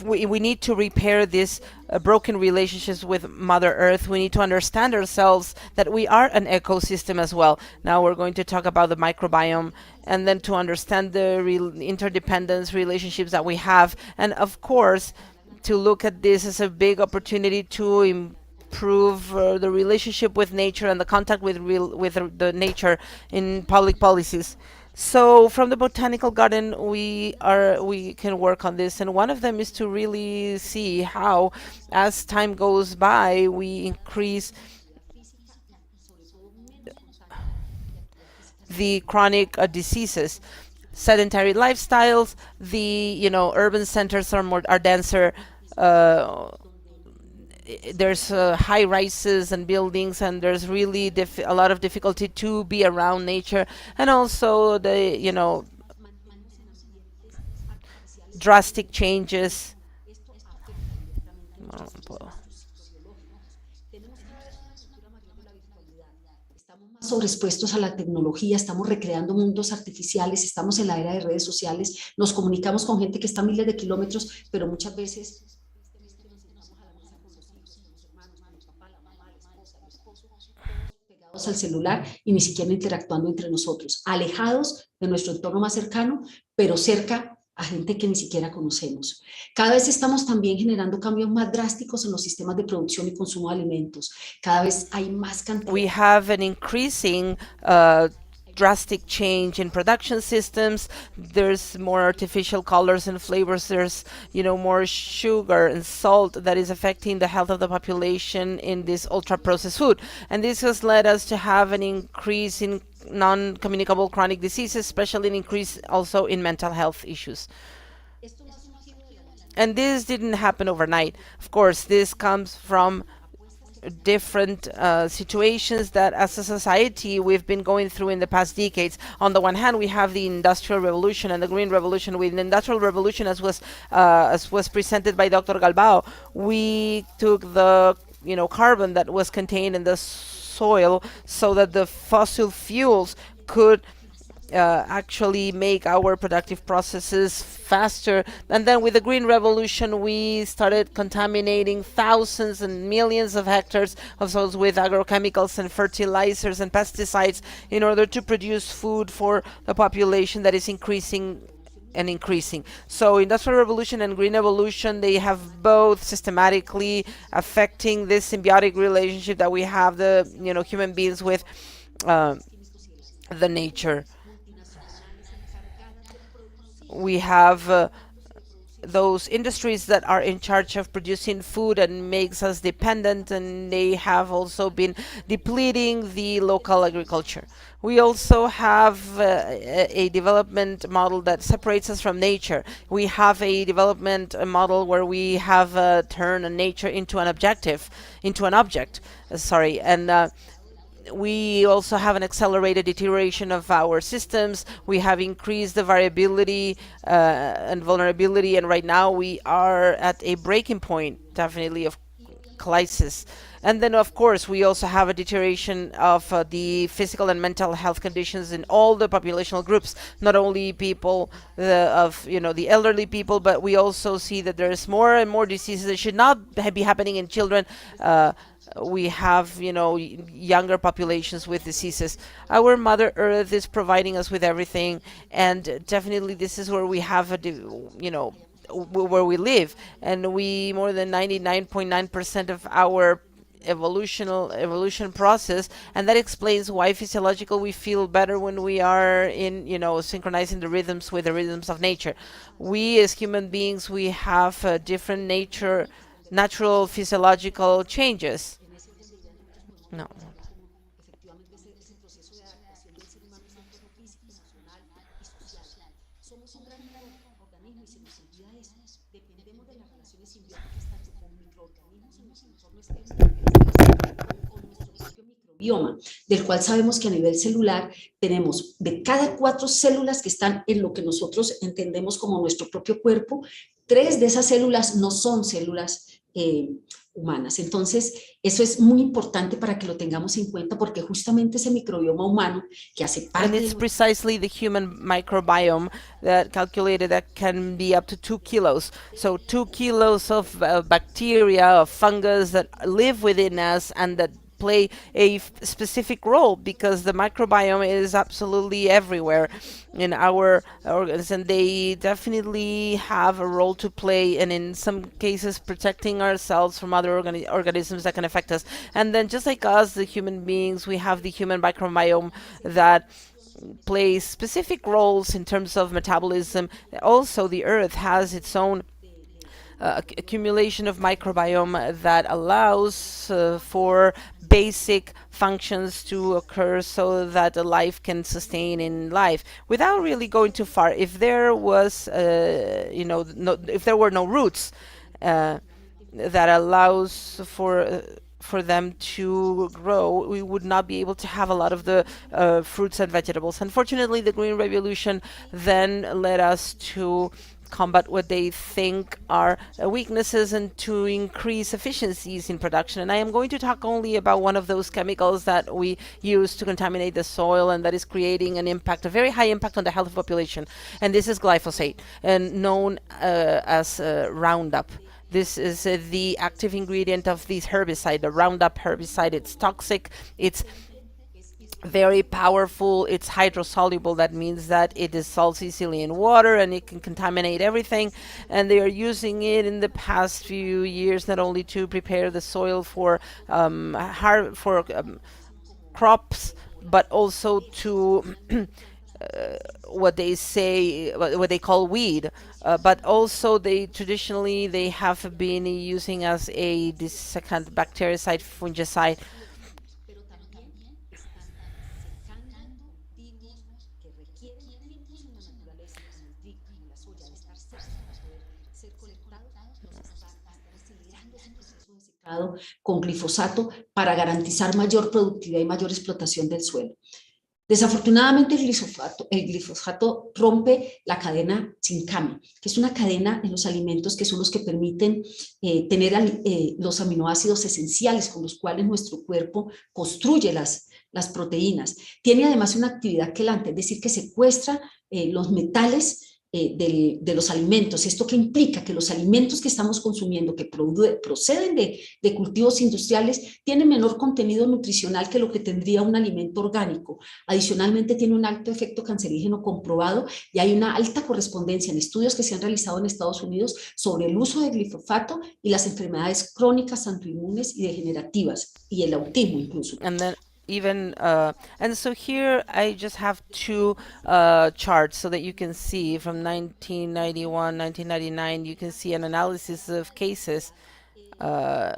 we need to repair these broken relationships with Mother Earth. We need to understand ourselves that we are an ecosystem as well. Now we're going to talk about the microbiome, and then to understand the interdependence relationships that we have, and of course to look at this as a big opportunity to improve the relationship with nature and the contact with the nature in public policies. So from the botanical garden, we can work on this, and one of them is to really see how, as time goes by, we increase the chronic diseases, sedentary lifestyles. The urban centers are denser. There's high rises and buildings, and there's really a lot of difficulty to be around nature, and also the drastic changes. Más sobreexpuestos a la tecnología, estamos recreando mundos artificiales, estamos en la era de redes sociales, nos comunicamos con gente que está a miles de kilómetros, pero muchas veces pegados al celular y ni siquiera interactuando entre nosotros, alejados de nuestro entorno más cercano, pero cerca a gente que ni siquiera conocemos. Cada vez estamos también generando cambios más drásticos en los sistemas de producción y consumo de alimentos. Cada vez hay más cantidad. We have an increasing drastic change in production systems. There's more artificial colors and flavors. There's, more sugar and salt that is affecting the health of the population in this ultra-processed food. And this has led us to have an increase in non-communicable chronic diseases, especially an increase also in mental health issues. And this didn't happen overnight. Of course, this comes from different situations that as a society we've been going through in the past decades. On the one hand, we have the Industrial Revolution and the Green Revolution. With the Industrial Revolution, as was presented by Dr. Galbao, we took the carbon that was contained in the soil so that the fossil fuels could actually make our productive processes faster. And then with the Green Revolution, we started contaminating thousands and millions of hectares of soils with agrochemicals and fertilizers and pesticides in order to produce food for the population that is increasing and increasing. So Industrial Revolution and Green Revolution, they have both systematically affecting this symbiotic relationship that we have, the human beings with the nature. We have those industries that are in charge of producing food and makes us dependent, and they have also been depleting the local agriculture. We also have a development model that separates us from nature. We have a development model where we have turned nature into an object, and we also have an accelerated deterioration of our systems. We have increased the variability and vulnerability, and right now we are at a breaking point, definitely, of crisis. And then, of course, we also have a deterioration of the physical and mental health conditions in all the populational groups, not only people the elderly people, but we also see that there's more and more diseases that should not be happening in children. We have, younger populations with diseases. Our Mother Earth is providing us with everything, and definitely this is where we have where we live, and we more than 99.9% of our evolution process, and that explains why physiological we feel better when we are in synchronizing the rhythms with the rhythms of nature. We as human beings, we have different natural physiological changes. No. Bioma, del cual sabemos que a nivel celular tenemos de cada 4 células que están en lo que nosotros entendemos como nuestro propio cuerpo, 3 de esas células no son células humanas. Entonces, eso es muy importante para que lo tengamos en cuenta, porque justamente ese microbioma humano que hace parte... And it's precisely the human microbiome that calculated that can be up to 2 kilos. So 2 kilos of bacteria, of fungus that live within us and that play a specific role, because the microbiome is absolutely everywhere in our organs, and they definitely have a role to play, and in some cases protecting ourselves from other organisms that can affect us. And then just like us, the human beings, we have the human microbiome that plays specific roles in terms of metabolism. Also, the earth has its own accumulation of microbiome that allows for basic functions to occur so that a life can sustain in life without really going too far. If there was, if there were no roots that allows for them to grow, we would not be able to have a lot of the fruits and vegetables. Unfortunately, the Green Revolution then led us to combat what they think are weaknesses and to increase efficiencies in production. And I am going to talk only about one of those chemicals that we use to contaminate the soil and that is creating an impact, a very high impact on the health of the population. And this is glyphosate, and known as Roundup. This is the active ingredient of this herbicide, the Roundup herbicide. It's toxic. It's very powerful. It's hydrosoluble. That means that it dissolves easily in water and it can contaminate everything. And they are using it in the past few years not only to prepare the soil for crops, but also to what they say, what they call weed. But also they traditionally they have been using as a dissecant bactericide, fungicide. Con glifosato para garantizar mayor productividad y mayor explotación del suelo. Desafortunadamente, el glifosato rompe la cadena Chincami, que es una cadena en los alimentos que son los que permiten tener los aminoácidos esenciales con los cuales nuestro cuerpo construye las proteínas. Tiene además una actividad quelante, es decir, que secuestra los metales de los alimentos. ¿Esto qué implica? Que los alimentos que estamos consumiendo, que proceden de cultivos industriales, tienen menor contenido nutricional que lo que tendría un alimento orgánico. Adicionalmente, tiene un alto efecto cancerígeno comprobado y hay una alta correspondencia en estudios que se han realizado en Estados Unidos sobre el uso de glifosato y las enfermedades crónicas, autoinmunes y degenerativas, y el autismo incluso. And so here I just have two charts so that you can see from 1991, 1999, you can see an analysis of cases. And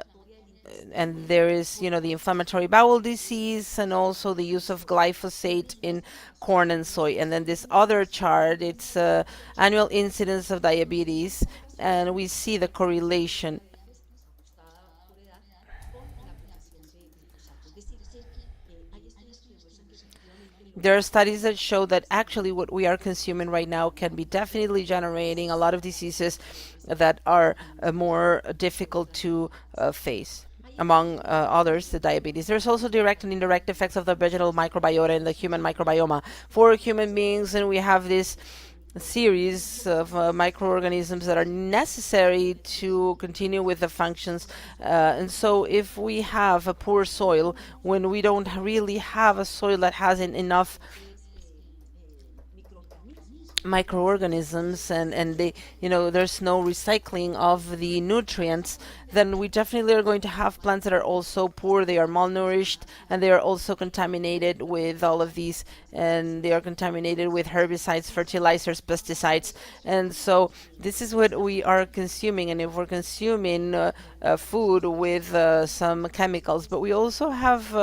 there is, the inflammatory bowel disease and also the use of glyphosate in corn and soy. And then this other chart, it's annual incidence of diabetes, and we see the correlation. There are studies that show that actually what we are consuming right now can be definitely generating a lot of diseases that are more difficult to face. Among others, the diabetes. There's also direct and indirect effects of the vegetal microbiota and the human microbiome for human beings, and we have this series of microorganisms that are necessary to continue with the functions. And so if we have a poor soil, when we don't really have a soil that has enough microorganisms and they there's no recycling of the nutrients, then we definitely are going to have plants that are also poor. They are malnourished and they are also contaminated with all of these, and they are contaminated with herbicides, fertilizers, pesticides. And so this is what we are consuming. And if we're consuming food with some chemicals, but we also have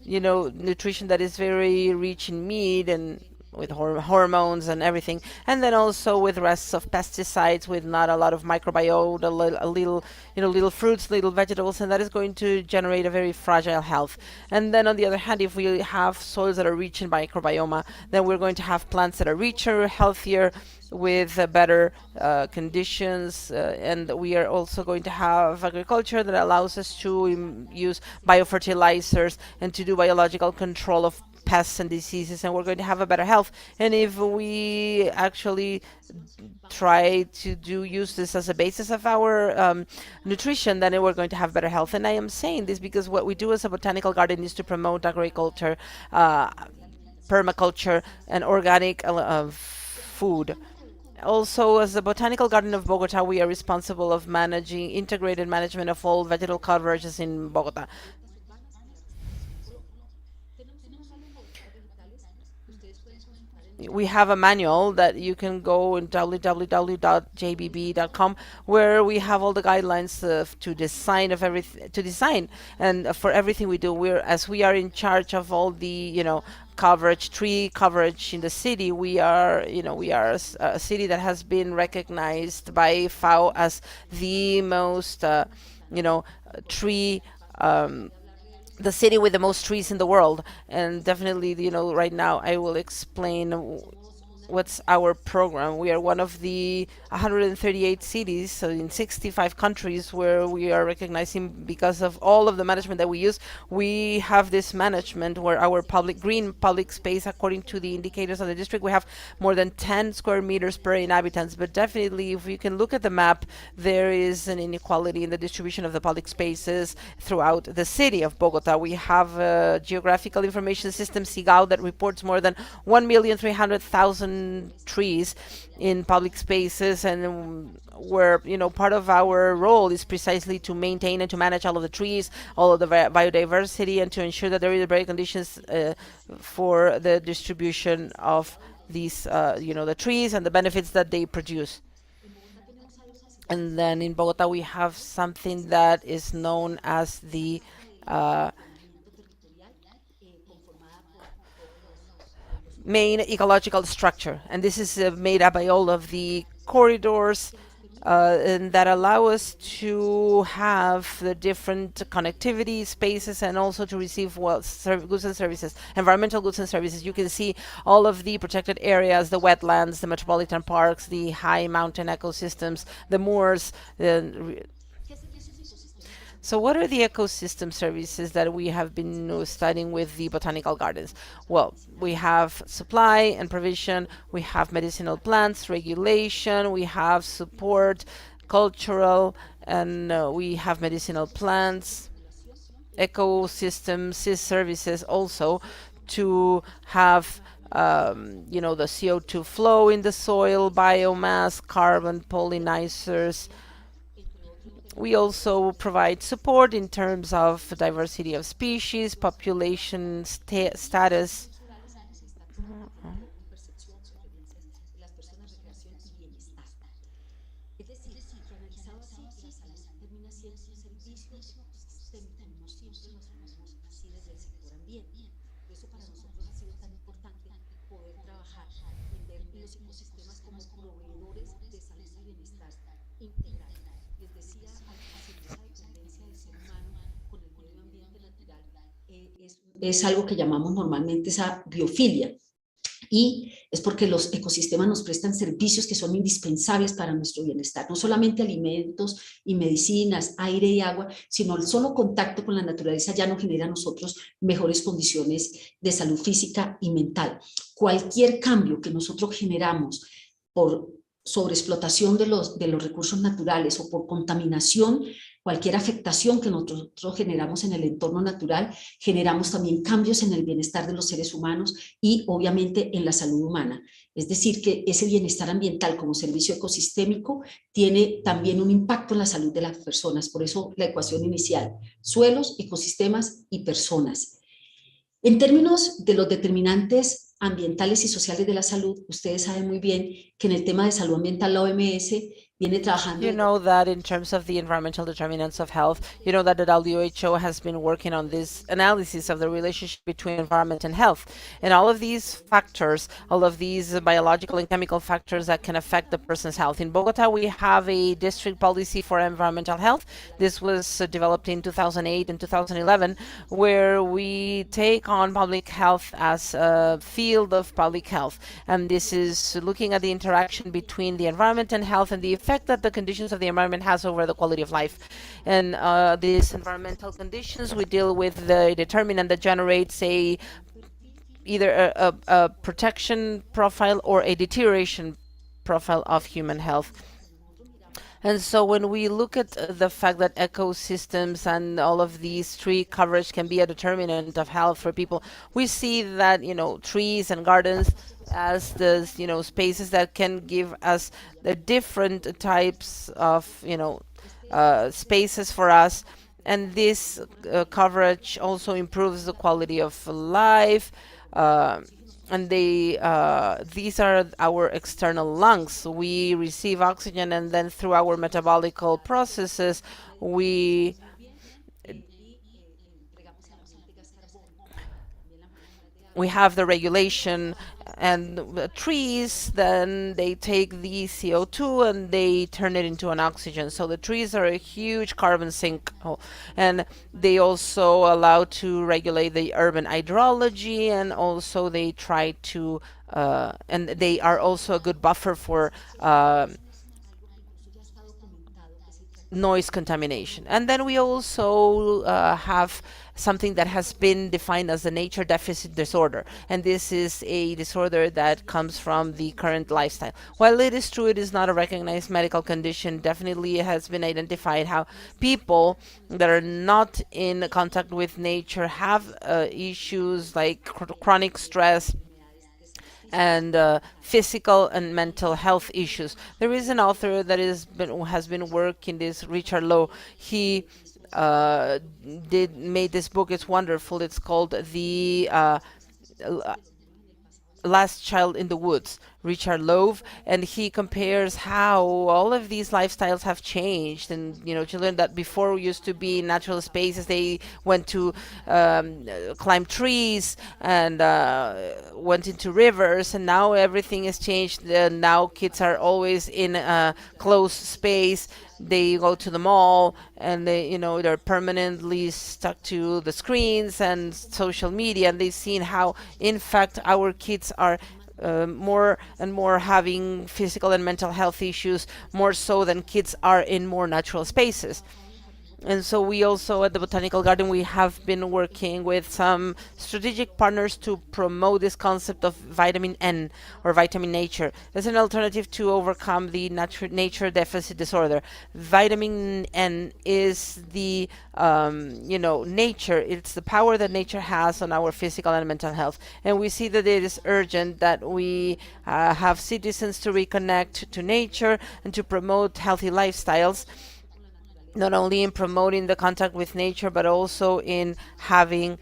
nutrition that is very rich in meat and with hormones and everything, and then also with rests of pesticides, with not a lot of microbiota, a little little fruits, little vegetables, and that is going to generate a very fragile health. And then on the other hand, if we have soils that are rich in microbiome, then we're going to have plants that are richer, healthier, with better conditions, and we are also going to have agriculture that allows us to use biofertilizers and to do biological control of pests and diseases, and we're going to have a better health. And if we actually try to use this as a basis of our nutrition, then we're going to have better health. And I am saying this because what we do as a botanical garden is to promote agriculture, permaculture, and organic food. Also, as the Botanical Garden of Bogota, we are responsible of managing integrated management of all vegetal coverages in Bogota. We have a manual that you can go in www.jbb.com, where we have all the guidelines to design and for everything we do. We are in charge of all the tree coverage in the city. We are a city that has been recognized by FAO as the most tree the city with the most trees in the world. And definitely, right now I will explain what's our program? We are one of the 138 cities, so in 65 countries, where we are recognizing, because of all of the management that we use, we have this management where our green public space, according to the indicators of the district, we have more than 10 square meters per inhabitants. But definitely, if you can look at the map, there is an inequality in the distribution of the public spaces throughout the city of Bogota. We have a geographical information system, SIGAO, that reports more than 1,300,000 trees in public spaces, and where, part of our role is precisely to maintain and to manage all of the trees, all of the biodiversity, and to ensure that there are the very conditions for the distribution of these, the trees and the benefits that they produce. And then in Bogota, we have something that is known as the main ecological structure. And this is made up by all of the corridors, and that allow us to have the different connectivity spaces, and also to receive goods and services, environmental goods and services. You can see all of the protected areas, the wetlands, the metropolitan parks, the high mountain ecosystems, the moors. So what are the ecosystem services that we have been studying with the botanical gardens? Well, we have supply and provision, we have medicinal plants, regulation, we have support, cultural, and we have medicinal plants, ecosystem services also, to have the CO2 flow in the soil, biomass, carbon pollinizers. We also provide support in terms of diversity of species, population status. Es algo que llamamos normalmente esa biofilia, y es porque los ecosistemas nos prestan servicios que son indispensables para nuestro bienestar, no solamente alimentos y medicinas, aire y agua, sino el solo contacto con la naturaleza ya nos genera a nosotros mejores condiciones de salud física y mental. Cualquier cambio que nosotros generamos por sobreexplotación de los recursos naturales o por contaminación, cualquier afectación que nosotros generamos en el entorno natural, generamos también cambios en el bienestar de los seres humanos y obviamente en la salud humana. Es decir, que ese bienestar ambiental como servicio ecosistémico tiene también un impacto en la salud de las personas. Por eso la ecuación inicial: suelos, ecosistemas y personas. En términos de los determinantes ambientales y sociales de la salud, ustedes saben muy bien que en el tema de salud ambiental la OMS viene trabajando. You know that in terms of the environmental determinants of health, you know that the WHO has been working on this analysis of the relationship between environment and health. And all of these factors, all of these biological and chemical factors that can affect the person's health. In Bogota, we have a district policy for environmental health. This was developed in 2008 and 2011, where we take on public health as a field of public health. And this is looking at the interaction between the environment and health, and the effect that the conditions of the environment has over the quality of life. And these environmental conditions, we deal with the determinant that generates either a protection profile or a deterioration profile of human health. And so when we look at the fact that ecosystems and all of these tree coverage can be a determinant of health for people, we see that, trees and gardens as the, spaces that can give us the different types of, spaces for us. And this coverage also improves the quality of life. And these are our external lungs. We receive oxygen, and then through our metabolical processes, we have the regulation, and the trees, then they take the CO2 and they turn it into an oxygen. So the trees are a huge carbon sink, and they also allow to regulate the urban hydrology, and also they try to and they are also a good buffer for noise contamination. And then we also have something that has been defined as the nature deficit disorder. And this is a disorder that comes from the current lifestyle. While it is true it is not a recognized medical condition, definitely it has been identified how people that are not in contact with nature have issues like chronic stress and physical and mental health issues. There is an author that has been working this, Richard Lowe. He made this book. It's wonderful. It's called the Last Child in the Woods, Richard Lowe, and he compares how all of these lifestyles have changed. And children that before used to be in natural spaces, they went to climb trees and went into rivers, and now everything has changed. Now kids are always in a closed space. They go to the mall and they're permanently stuck to the screens and social media, and they've seen how in fact our kids are more and more having physical and mental health issues, more so than kids are in more natural spaces. And so we also at the Botanical Garden, we have been working with some strategic partners to promote this concept of vitamin N, or vitamin nature, as an alternative to overcome the nature deficit disorder. Vitamin N is the nature. It's the power that nature has on our physical and mental health. And we see that it is urgent that we have citizens to reconnect to nature and to promote healthy lifestyles, not only in promoting the contact with nature, but also in having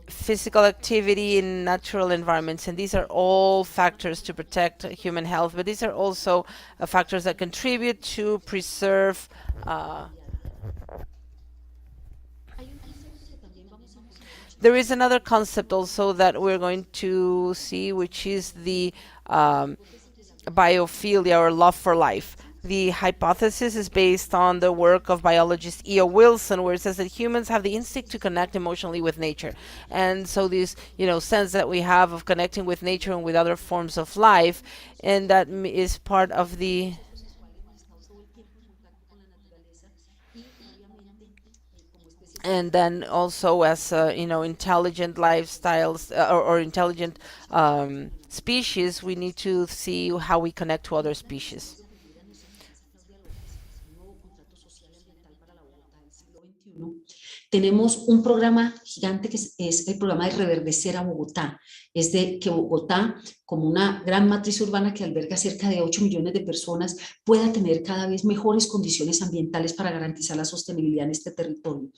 physical activity in natural environments. And these are all factors to protect human health, but these are also factors that contribute to preserve. There is another concept also that we're going to see, which is the biophilia, or love for life. The hypothesis is based on the work of biologist E.O. Wilson, where it says that humans have the instinct to connect emotionally with nature. And so this, sense that we have of connecting with nature and with other forms of life, and that is part of the and then also as intelligent lifestyles, or intelligent species, we need to see how we connect to other species. Tenemos un programa gigante que es el programa de reverdecer a Bogotá. Es de que Bogotá, como una gran matriz urbana que alberga cerca de 8 millones de personas, pueda tener cada vez mejores condiciones ambientales para garantizar la sostenibilidad en este territorio.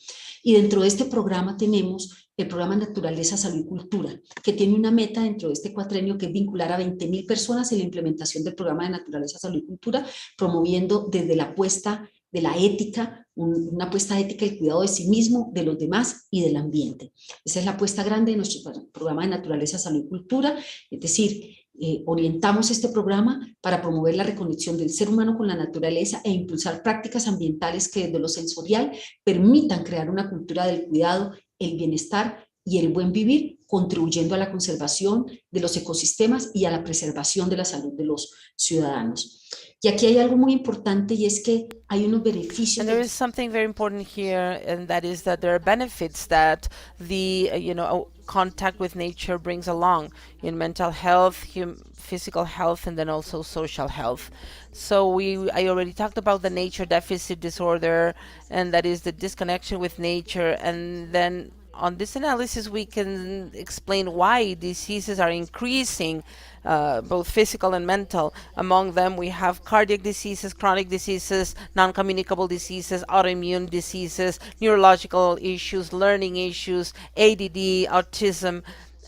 Y dentro de este programa tenemos el programa Naturaleza, Salud y Cultura, que tiene una meta dentro de este cuatrenio, que es vincular a 20.000 personas en la implementación del programa de Naturaleza, Salud y Cultura, promoviendo desde la apuesta de la ética, una apuesta ética, el cuidado de sí mismo, de los demás y del ambiente. Esa es la apuesta grande de nuestro programa de Naturaleza, Salud y Cultura, es decir, orientamos este programa para promover la reconexión del ser humano con la naturaleza e impulsar prácticas ambientales que desde lo sensorial permitan crear una cultura del cuidado, el bienestar y el buen vivir, contribuyendo a la conservación de los ecosistemas y a la preservación de la salud de los ciudadanos. Y aquí hay algo muy importante, y es que hay unos beneficios. And there is something very important here, and that is that there are benefits that the contact with nature brings along in mental health, physical health, and then also social health. So I already talked about the nature deficit disorder, and that is the disconnection with nature. And then on this analysis, we can explain why diseases are increasing, both physical and mental. Among them, we have cardiac diseases, chronic diseases, non-communicable diseases, autoimmune diseases, neurological issues, learning issues, ADD, autism,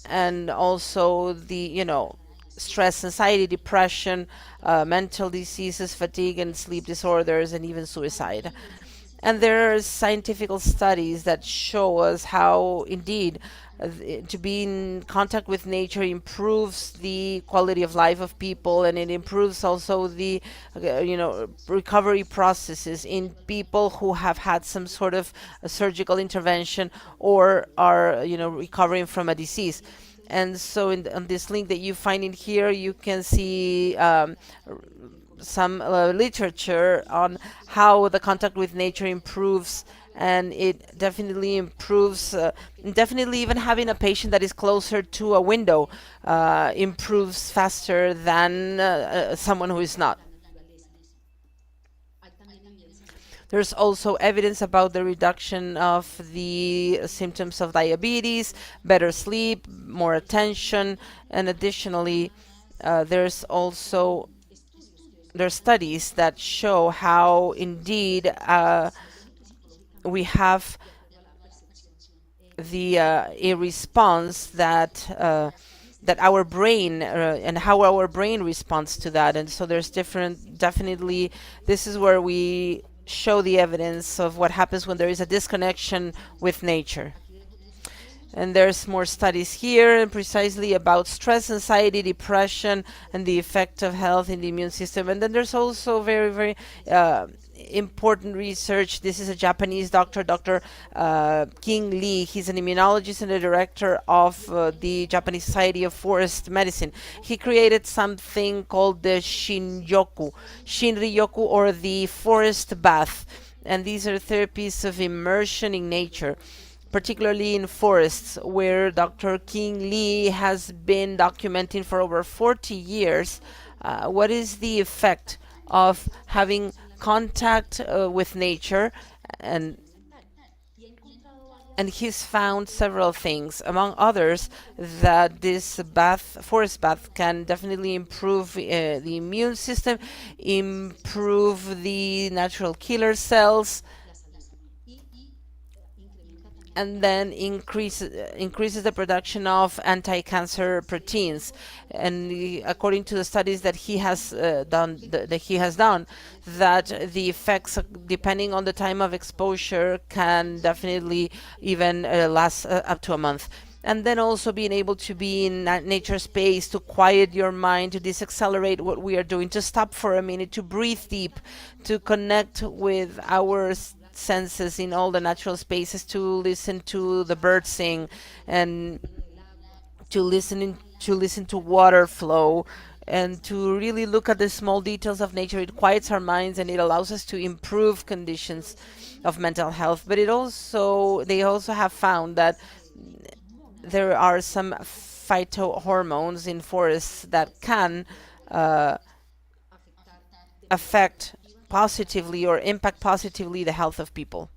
and also the, stress, anxiety, depression, mental diseases, fatigue and sleep disorders, and even suicide. And there are scientific studies that show us how, indeed, To be in contact with nature improves the quality of life of people, and it improves also the recovery processes in people who have had some sort of a surgical intervention or are recovering from a disease. And so on this link that you find in here, you can see some literature on how the contact with nature improves, and it definitely improves. Definitely, even having a patient that is closer to a window improves faster than someone who is not. There's also evidence about the reduction of the symptoms of diabetes, better sleep, more attention, and additionally, there's studies that show how indeed we have a response that our brain and how our brain responds to that. And so there's definitely, this is where we show the evidence of what happens when there is a disconnection with nature. And there's more studies here, and precisely about stress, anxiety, depression, and the effect of health in the immune system. And then there's also very, very important research. This is a Japanese doctor, Dr. King Lee. He's an immunologist and the director of the Japanese Society of Forest Medicine. He created something called the Shinryoku, or the forest bath. And these are therapies of immersion in nature, particularly in forests, where Dr. King Lee has been documenting for over 40 years what is the effect of having contact with nature. And he's found several things, among others, that this forest bath can definitely improve the immune system, improve the natural killer cells, and then increases the production of anti-cancer proteins. And according to the studies that he has done, that the effects, depending on the time of exposure, can definitely even last up to a month. And then also being able to be in nature space, to quiet your mind, to disaccelerate what we are doing, to stop for a minute, to breathe deep, to connect with our senses in all the natural spaces, to listen to the birds sing, and to listen to water flow, and to really look at the small details of nature. It quiets our minds, and it allows us to improve conditions of mental health. But they also have found that there are some phytohormones in forests that can affect positively or impact positively the health of people.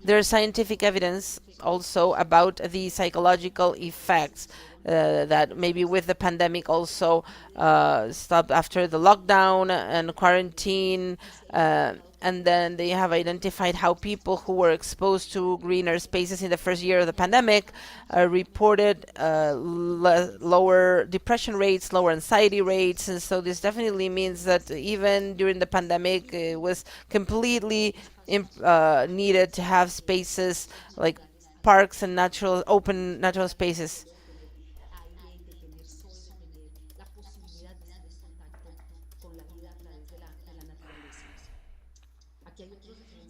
There's scientific evidence also about the psychological effects that maybe with the pandemic also stopped after the lockdown and quarantine. And then they have identified how people who were exposed to greener spaces in the first year of the pandemic reported lower depression rates, lower anxiety rates. And so this definitely means that even during the pandemic, it was completely needed to have spaces like parks and open natural spaces.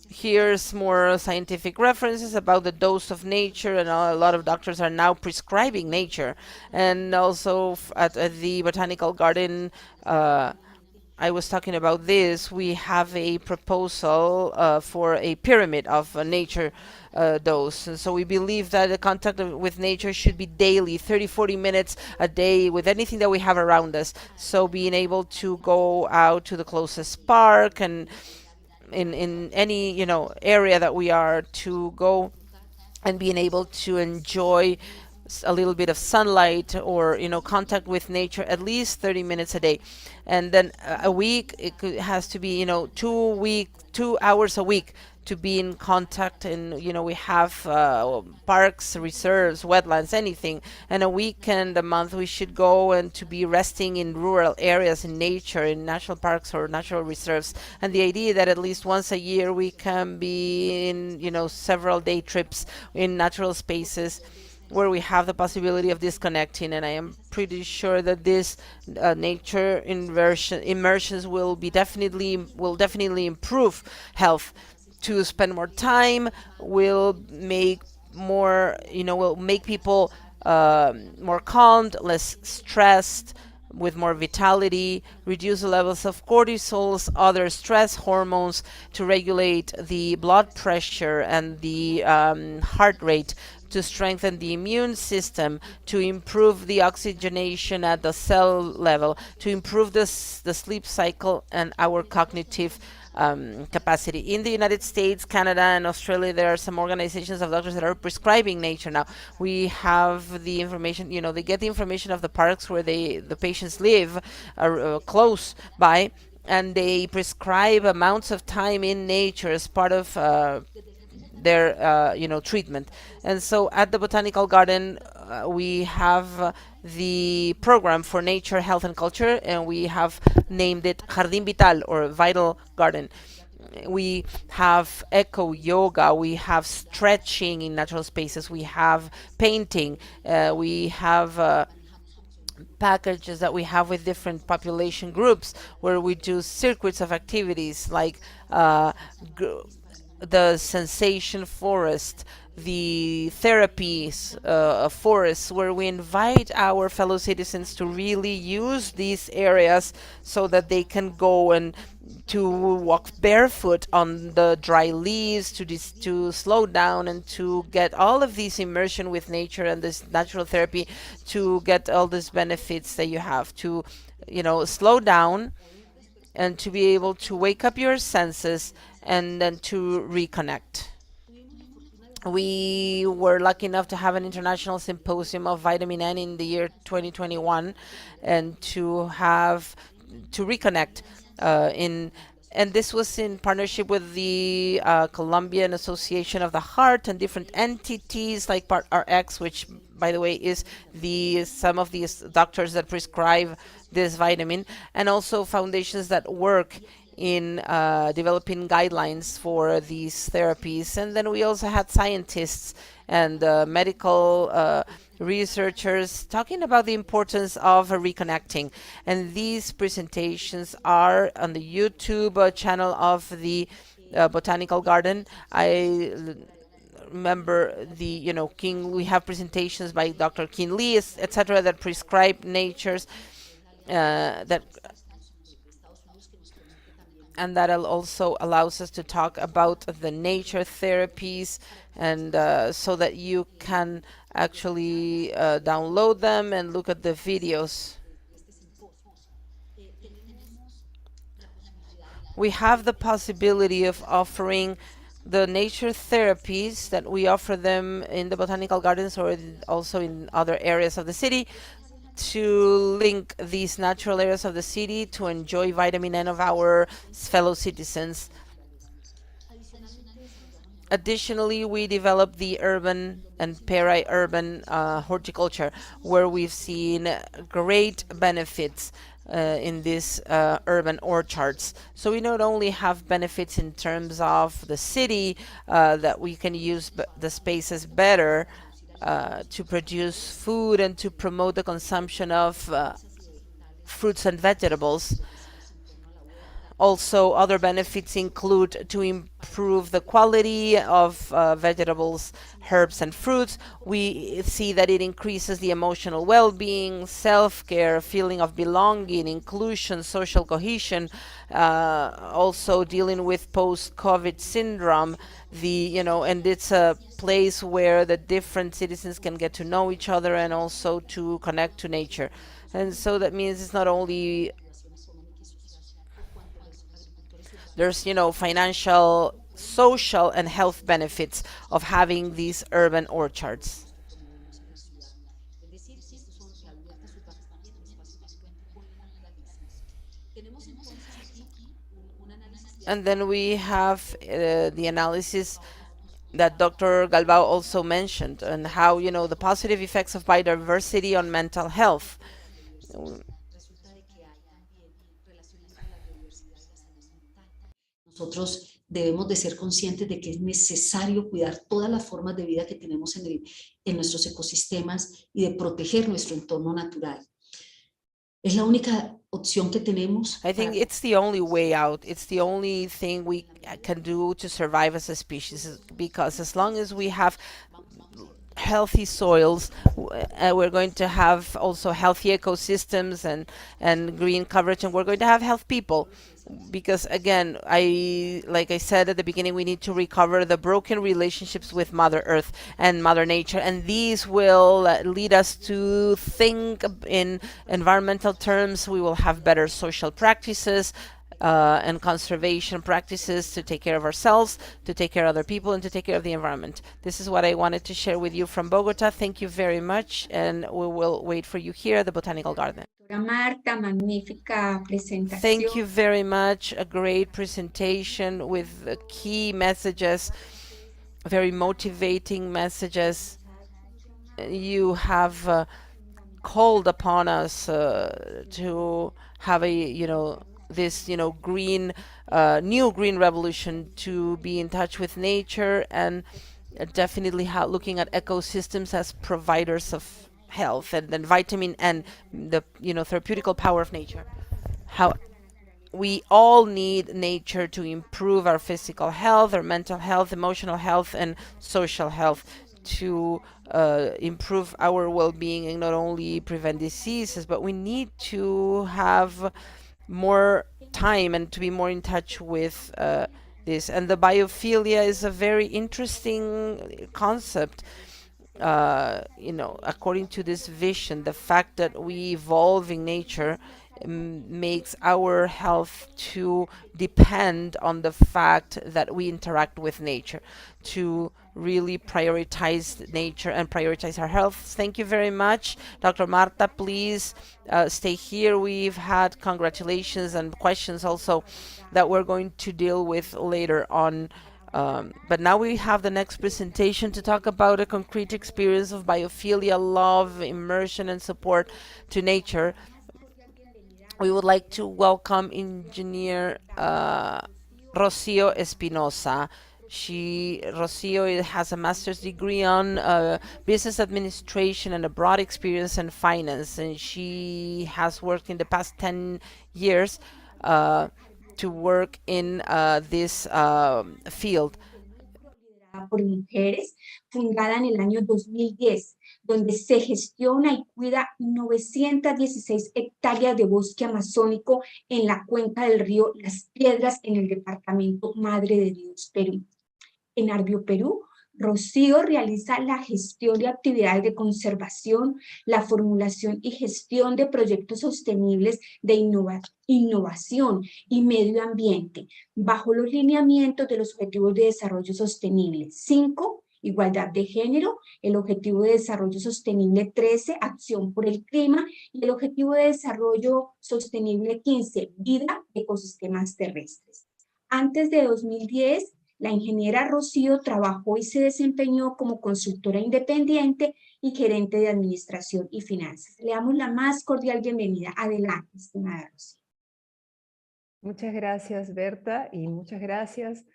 Here's more scientific references about the dose of nature, and a lot of doctors are now prescribing nature. And also at the botanical garden, I was talking about this. We have a proposal for a pyramid of nature dose. And so we believe that the contact with nature should be daily, 30-40 minutes a day with anything that we have around us. So being able to go out to the closest park, and in any area that we are, to go and being able to enjoy a little bit of sunlight, or contact with nature at least 30 minutes a day. And then a week, has to be 2 hours a week to be in contact. And we have parks, reserves, wetlands, anything. And a weekend a month we should go and to be resting in rural areas, in nature, in national parks or natural reserves. And the idea that at least once a year we can be in several day trips in natural spaces where we have the possibility of disconnecting. And I am pretty sure that this nature immersions will definitely improve health. To spend more time will make will make people more calmed, less stressed, with more vitality, reduce the levels of cortisols, other stress hormones, to regulate the blood pressure and the heart rate, to strengthen the immune system, to improve the oxygenation at the cell level, to improve the sleep cycle and our cognitive capacity. In the United States, Canada, and Australia, there are some organizations of doctors that are prescribing nature now. We have the information, they get the information of the parks where the patients live close by, and they prescribe amounts of time in nature as part of their treatment. And so at the botanical garden we have the program for nature, health, and culture, and we have named it Jardín Vital, or Vital Garden. We have eco yoga, we have stretching in natural spaces, we have painting, we have packages that we have with different population groups, where we do circuits of activities like the sensation forest, the therapies forests, where we invite our fellow citizens to really use these areas so that they can go and to walk barefoot on the dry leaves, to slow down and to get all of this immersion with nature and this natural therapy, to get all these benefits that you have to slow down and to be able to wake up your senses and then to reconnect. We were lucky enough to have an international symposium of vitamin N in the year 2021, and to reconnect in and this was in partnership with the Colombian Association of the Heart and different entities like Part RX, which, by the way, is some of these doctors that prescribe this vitamin, and also foundations that work in developing guidelines for these therapies. And then we also had scientists and medical researchers talking about the importance of reconnecting. And these presentations are on the YouTube channel of the Botanical Garden. I remember King. We have presentations by Dr. King Lee, etc., that prescribe natures that and that also allows us to talk about the nature therapies, and so that you can actually download them and look at the videos. We have the possibility of offering the nature therapies that we offer them in the botanical gardens, or also in other areas of the city, to link these natural areas of the city to enjoy vitamin N of our fellow citizens. Additionally, we developed the urban and peri-urban horticulture, where we've seen great benefits in these urban orchards. So we not only have benefits in terms of the city, that we can use the spaces better to produce food and to promote the consumption of fruits and vegetables. Also, other benefits include to improve the quality of vegetables, herbs, and fruits. We see that it increases the emotional well-being, self-care, feeling of belonging, inclusion, social cohesion. Also, dealing with post-COVID syndrome. And it's a place where the different citizens can get to know each other and also to connect to nature. And so that means it's not only there's financial, social, and health benefits of having these urban orchards. Tenemos entonces aquí un análisis que And then we have the analysis that Dr. Galbao also mentioned, and how, the positive effects of biodiversity on mental health. resulta de que hay también relación entre la biodiversidad y la salud mental. Nosotros debemos de ser conscientes de que es necesario cuidar todas las formas de vida que tenemos en nuestros ecosistemas y de proteger nuestro entorno natural. Es la única opción que tenemos. I think it's the only way out. It's the only thing we can do to survive as a species, because as long as we have healthy soils, we're going to have also healthy ecosystems and green coverage, and we're going to have health people. Because again, like I said at the beginning, we need to recover the broken relationships with Mother Earth and Mother Nature, and these will lead us to think in environmental terms. We will have better social practices, and conservation practices to take care of ourselves, to take care of other people, and to take care of the environment. This is what I wanted to share with you from Bogota. Thank you very much, and we will wait for you here at the Botanical Garden. Marta, magnífica presentación. Thank you very much. A great presentation with key messages, very motivating messages. You have called upon us to have this green new green revolution, to be in touch with nature, and definitely looking at ecosystems as providers of health, and then vitamin N, the therapeutical power of nature. How we all need nature to improve our physical health, our mental health, emotional health, and social health, to improve our well-being and not only prevent diseases, but we need to have more time and to be more in touch with this. And the biophilia is a very interesting concept. According to this vision, the fact that we evolve in nature makes our health to depend on the fact that we interact with nature, to really prioritize nature and prioritize our health. Thank you very much. Dr. Marta, please stay here. We've had congratulations and questions also that we're going to deal with later on. But now we have the next presentation to talk about a concrete experience of biophilia, love, immersion, and support to nature. We would like to welcome Engineer Rocio Espinosa. Rocio has a master's degree on business administration and a broad experience in finance, and she has worked in the past 10 years to work in this field. Por mujeres, fundada en el año 2010, donde se gestiona y cuida 916 hectáreas de bosque amazónico en la cuenca del río Las Piedras, en el departamento Madre de Dios, Perú. En Arbio, Perú, Rocío realiza la gestión de actividades de conservación, la formulación y gestión de proyectos sostenibles de innovación y medio ambiente, bajo los lineamientos de los Objetivos de Desarrollo Sostenible 5, igualdad de género, el Objetivo de Desarrollo Sostenible 13, acción por el clima, y el Objetivo de Desarrollo Sostenible 15, vida, ecosistemas terrestres. Antes de 2010, la ingeniera Rocío trabajó y se desempeñó como consultora independiente y gerente de administración y finanzas. Le damos la más cordial bienvenida. Adelante, estimada Rocío. Muchas gracias, Berta, y muchas gracias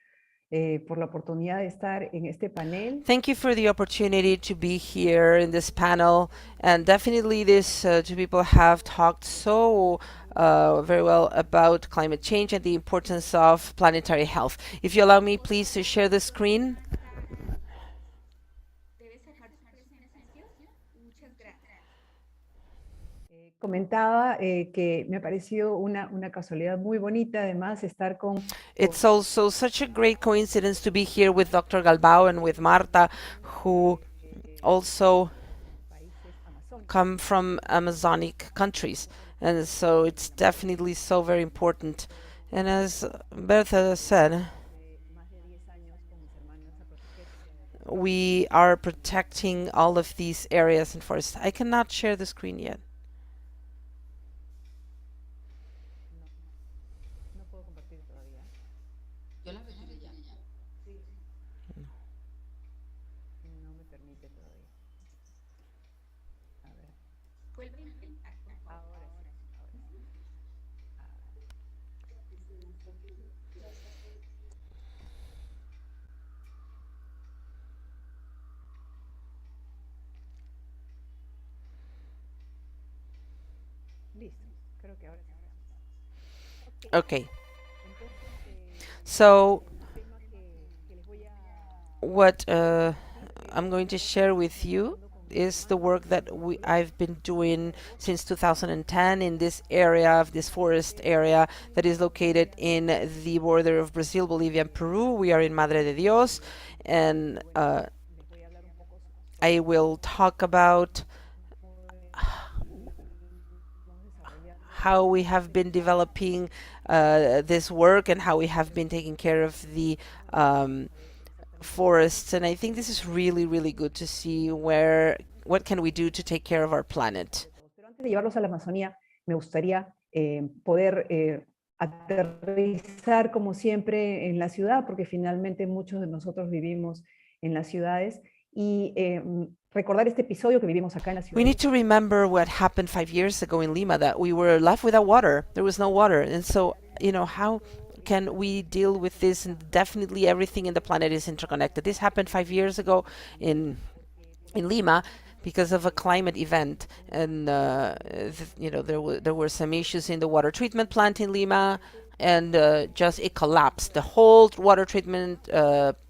por la oportunidad de estar en este panel. Thank you for the opportunity to be here in this panel, and definitely these two people have talked so very well about climate change and the importance of planetary health. If you allow me, please, to share the screen. Comentaba que me ha parecido una casualidad muy bonita, además, estar con... It's also such a great coincidence to be here with Dr. Galbao and with Marta, who also come from Amazonic countries. And so it's definitely so very important. And as Berta said, we are protecting all of these areas and forests. I cannot share the screen yet. Vuelve a intentar, por favor. Ahora sí, ahora sí. Listo, creo que ahora sí estamos. Ok, Okay. entonces So el tema que les voy a what compartir I'm going to está share with you relacionado con el is the tema work that I've been doing since 2010 in this area of this forest area that is located in the border of Brazil, Bolivia, and Peru. We are in Madre de Dios, and les voy a hablar un poco I sobre will talk about cómo hemos desarrollado how we have been developing this work and how we have been taking care of the um, forests. And I think this is really, really good to see what can we do to take care of our planet. Pero antes de llevarlos a la Amazonía, me gustaría poder aterrizar como siempre en la ciudad, porque finalmente muchos de nosotros vivimos en las ciudades, y recordar este episodio que vivimos acá en la ciudad. We need to remember what happened 5 years ago in Lima, that we were left without water. There was no water. And so, how can we deal with this? And definitely everything in the planet is interconnected. This happened 5 years ago in Lima because of a climate event, and there were some issues in the water treatment plant in Lima, and just it collapsed. The whole water treatment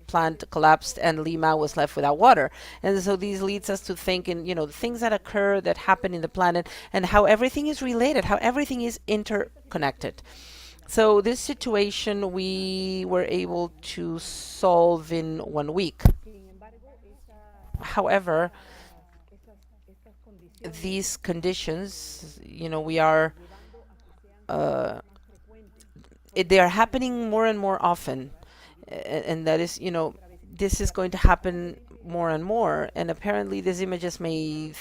plant collapsed, and Lima was left without water. And so this leads us to think in the things that occur, that happen in the planet, and how everything is related, how everything is interconnected. So this situation we were able to solve in 1 week. However, these conditions, we are they are happening more and more often, and that is, this is going to happen more and more. And apparently, these images may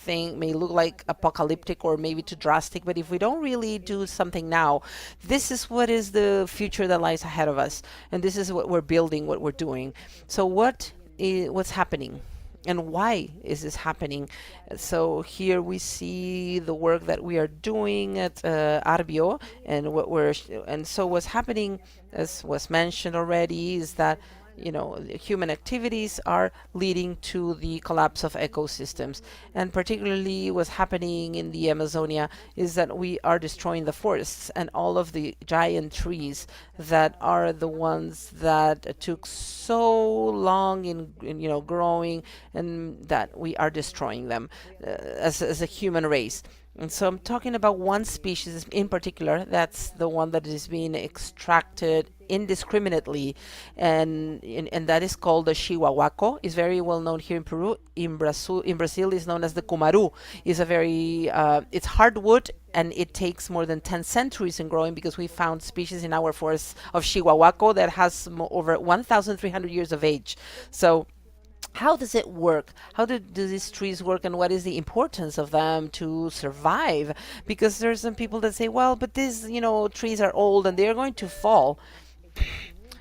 look like apocalyptic or maybe too drastic, but if we don't really do something now, this is what is the future that lies ahead of us, and this is what we're building, what we're doing. So what's happening? And why is this happening? So here we see the work that we are doing at Arbio, and so what's happening, as was mentioned already, is that human activities are leading to the collapse of ecosystems. And particularly what's happening in the Amazonia is that we are destroying the forests and all of the giant trees that are the ones that took so long in growing, and that we are destroying them as a human race. And so I'm talking about one species in particular. That's the one that is being extracted indiscriminately, and that is called the Chihuahuaco. It's very well known here in Peru. In Brazil, is known as the Cumaru. It's a very it's hardwood, and it takes more than 10 centuries in growing, because we found species in our forests of Chihuahuaco that has over 1,300 years of age. So how does it work? How do these trees work, and what is the importance of them to survive? Because there's some people that say, well, but these, trees are old and they're going to fall.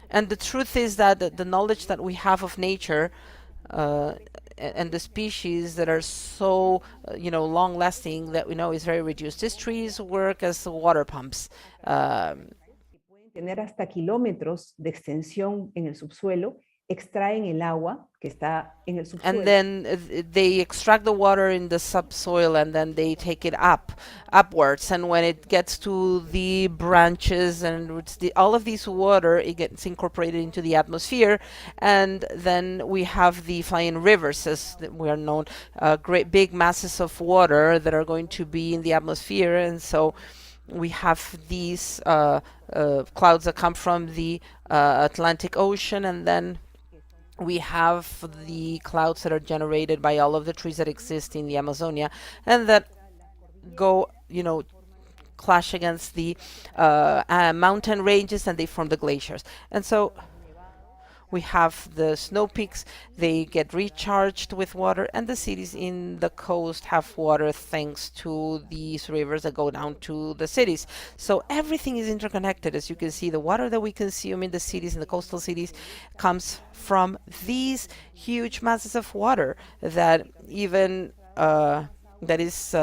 And the truth is that the knowledge that we have of nature and the species that are so, long lasting, that we know is very reduced. These trees work as water pumps. Pueden tener hasta kilómetros de extensión en el subsuelo, extraen el agua que está en el subsuelo. And then they extract the water in the subsoil, and then they take it upwards. And when it gets to the branches and all of this water, it gets incorporated into the atmosphere. And then we have the flying rivers, as we are known, great big masses of water that are going to be in the atmosphere. And so we have these clouds that come from the Atlantic Ocean, and then we have the clouds that are generated by all of the trees that exist in the Amazonia, and that go, clash against the mountain ranges, and they form the glaciers. And so we have the snow peaks, they get recharged with water, and the cities in the coast have water thanks to these rivers that go down to the cities. So everything is interconnected. As you can see, the water that we consume in the cities, in the coastal cities, comes from these huge masses of water that even that is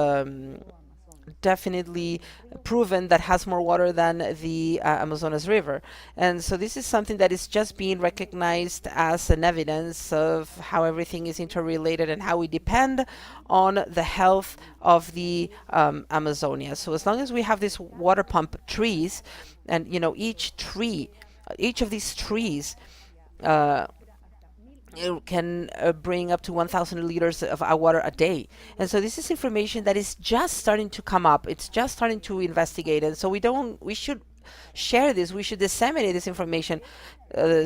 definitely proven that has more water than the Amazonas River. And so this is something that is just being recognized as an evidence of how everything is interrelated and how we depend on the health of the Amazonia. So as long as we have these water pump trees, and each of these trees it can bring up to 1,000 liters of water a day. And so this is information that is just starting to come up. It's just starting to investigate. And so we should share this, we should disseminate this information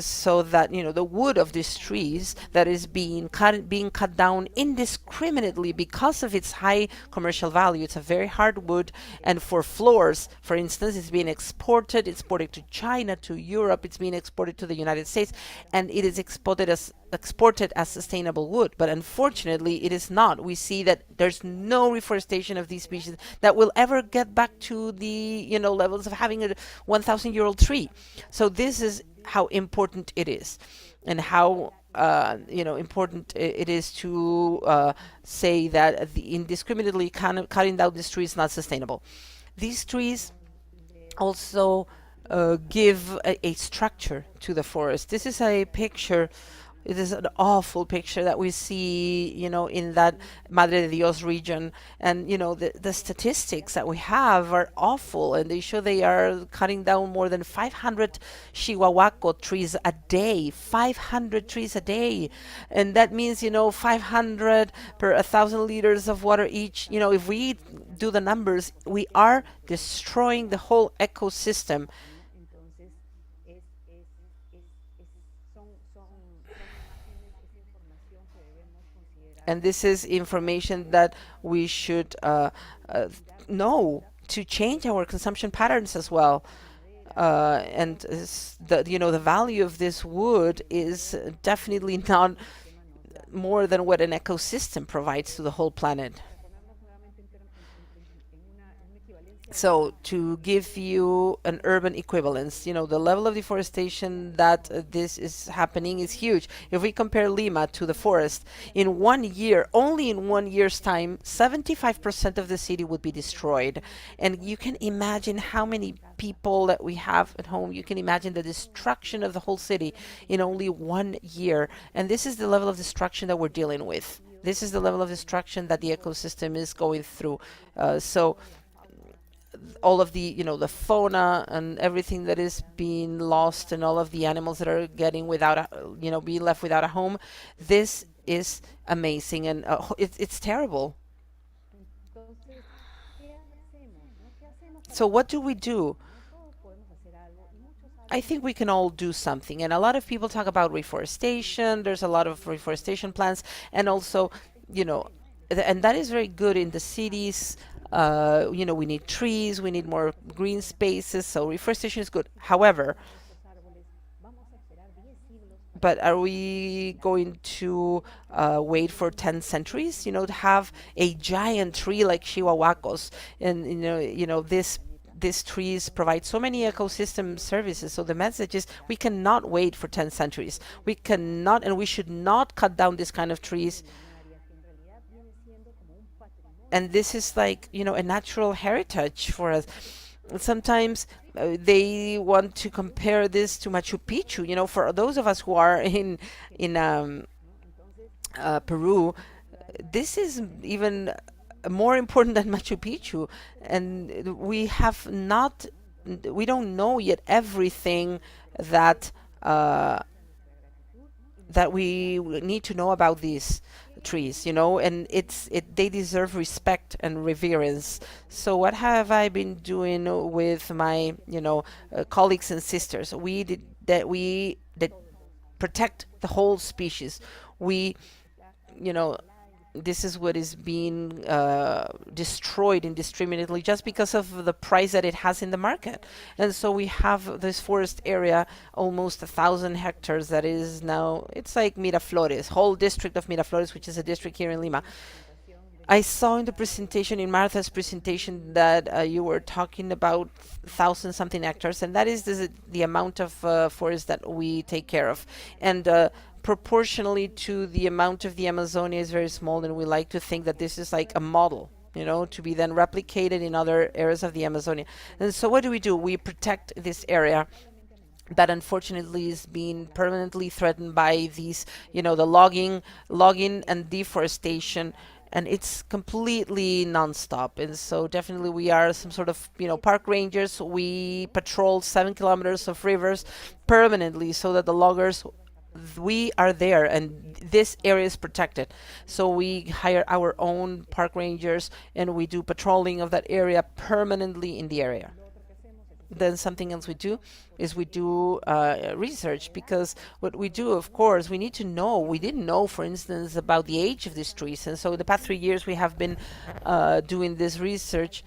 so that the wood of these trees that is being cut down indiscriminately because of its high commercial value. It's a very hard wood, and for floors, for instance, it's being exported to China, to Europe, it's being exported to the United States, and it is exported as sustainable wood. But unfortunately, it is not. We see that there's no reforestation of these species that will ever get back to the levels of having a 1,000-year-old tree. So this is how important it is, and how important it is to say that indiscriminately cutting down this tree is not sustainable. These trees also give a structure to the forest. This is a picture. It is an awful picture that we see, in that Madre de Dios region. And, the statistics that we have are awful, and they show they are cutting down more than 500 Chihuahuaco trees a day, 500 trees a day. And that means, 500 per 1,000 liters of water each. If we do the numbers, we are destroying the whole ecosystem. And this is information that we should know to change our consumption patterns as well. And the value of this wood is definitely not more than what an ecosystem provides to the whole planet. So to give you an urban equivalence, the level of deforestation that this is happening is huge. If we compare Lima to the forest, in 1 year, only in 1 year's time, 75% of the city would be destroyed. And you can imagine how many people that we have at home. You can imagine the destruction of the whole city in only 1 year. And this is the level of destruction that we're dealing with. This is the level of destruction that the ecosystem is going through. So all of the the fauna and everything that is being lost, and all of the animals that are getting without being left without a home, this is amazing, and it's terrible. So what do we do? I think we can all do something, and a lot of people talk about reforestation. There's a lot of reforestation plans, and also and that is very good in the cities. We need trees, we need more green spaces, so reforestation is good. However, but are we going to wait for 10 centuries, to have a giant tree like Chihuahuacos? And, these trees provide so many ecosystem services. So the message is we cannot wait for 10 centuries. We cannot, and we should not cut down this kind of trees. And this is like, a natural heritage for us. Sometimes they want to compare this to Machu Picchu. For those of us who are in Peru, this is even more important than Machu Picchu. And we don't know yet everything that that we need to know about these trees, and they deserve respect and reverence. So what have I been doing with my, colleagues and sisters? We protect the whole species. We, this is what is being destroyed indiscriminately just because of the price that it has in the market. And so we have this forest area, almost 1,000 hectares, that is now, it's like Miraflores, whole district of Miraflores, which is a district here in Lima. I saw in the presentation, in Martha's presentation, that you were talking about 1,000-something hectares, and that is the amount of forest that we take care of. And proportionally to the amount of the Amazonia is very small, and we like to think that this is like a model, to be then replicated in other areas of the Amazonia. And so what do? We protect this area that unfortunately is being permanently threatened by these, the logging and deforestation, and it's completely nonstop. And so definitely we are some sort of, park rangers. We patrol 7 kilometers of rivers permanently so that the loggers, we are there and this area is protected. So we hire our own park rangers and we do patrolling of that area permanently in the area. Then something else we do is we do research, because what we do, of course, we need to know. We didn't know, for instance, about the age of these trees, and so the past 3 years we have been doing this research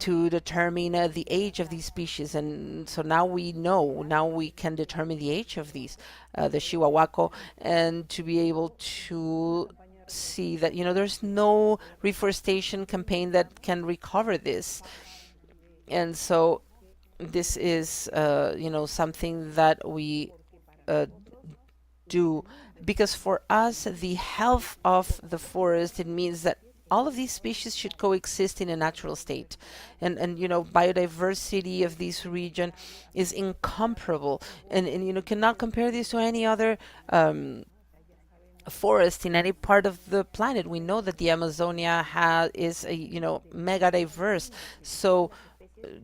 to determine the age of these species. And so now we know, now we can determine the age of these, the Chihuahuaco, and to be able to see that, there's no reforestation campaign that can recover this. And so this is, something that we do, because for us, the health of the forest, it means that all of these species should coexist in a natural state. And biodiversity of this region is incomparable. And cannot compare this to any other forest in any part of the planet. We know that the Amazonia is mega diverse. So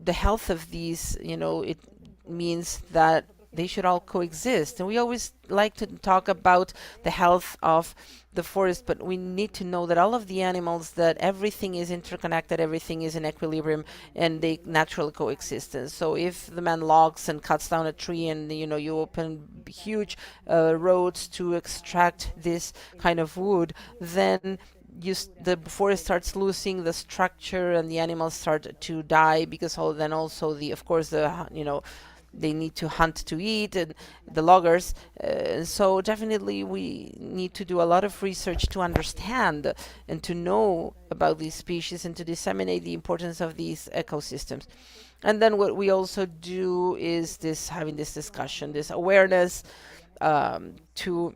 the health of these, it means that they should all coexist. And we always like to talk about the health of the forest, but we need to know that all of the animals, that everything is interconnected, everything is in equilibrium, and they naturally coexist. And so if the man logs and cuts down a tree, and you open huge roads to extract this kind of wood, then the forest starts losing the structure and the animals start to die, because then also of course they need to hunt to eat, and the loggers. So definitely we need to do a lot of research to understand and to know about these species and to disseminate the importance of these ecosystems. And then what we also do is having this discussion, this awareness, to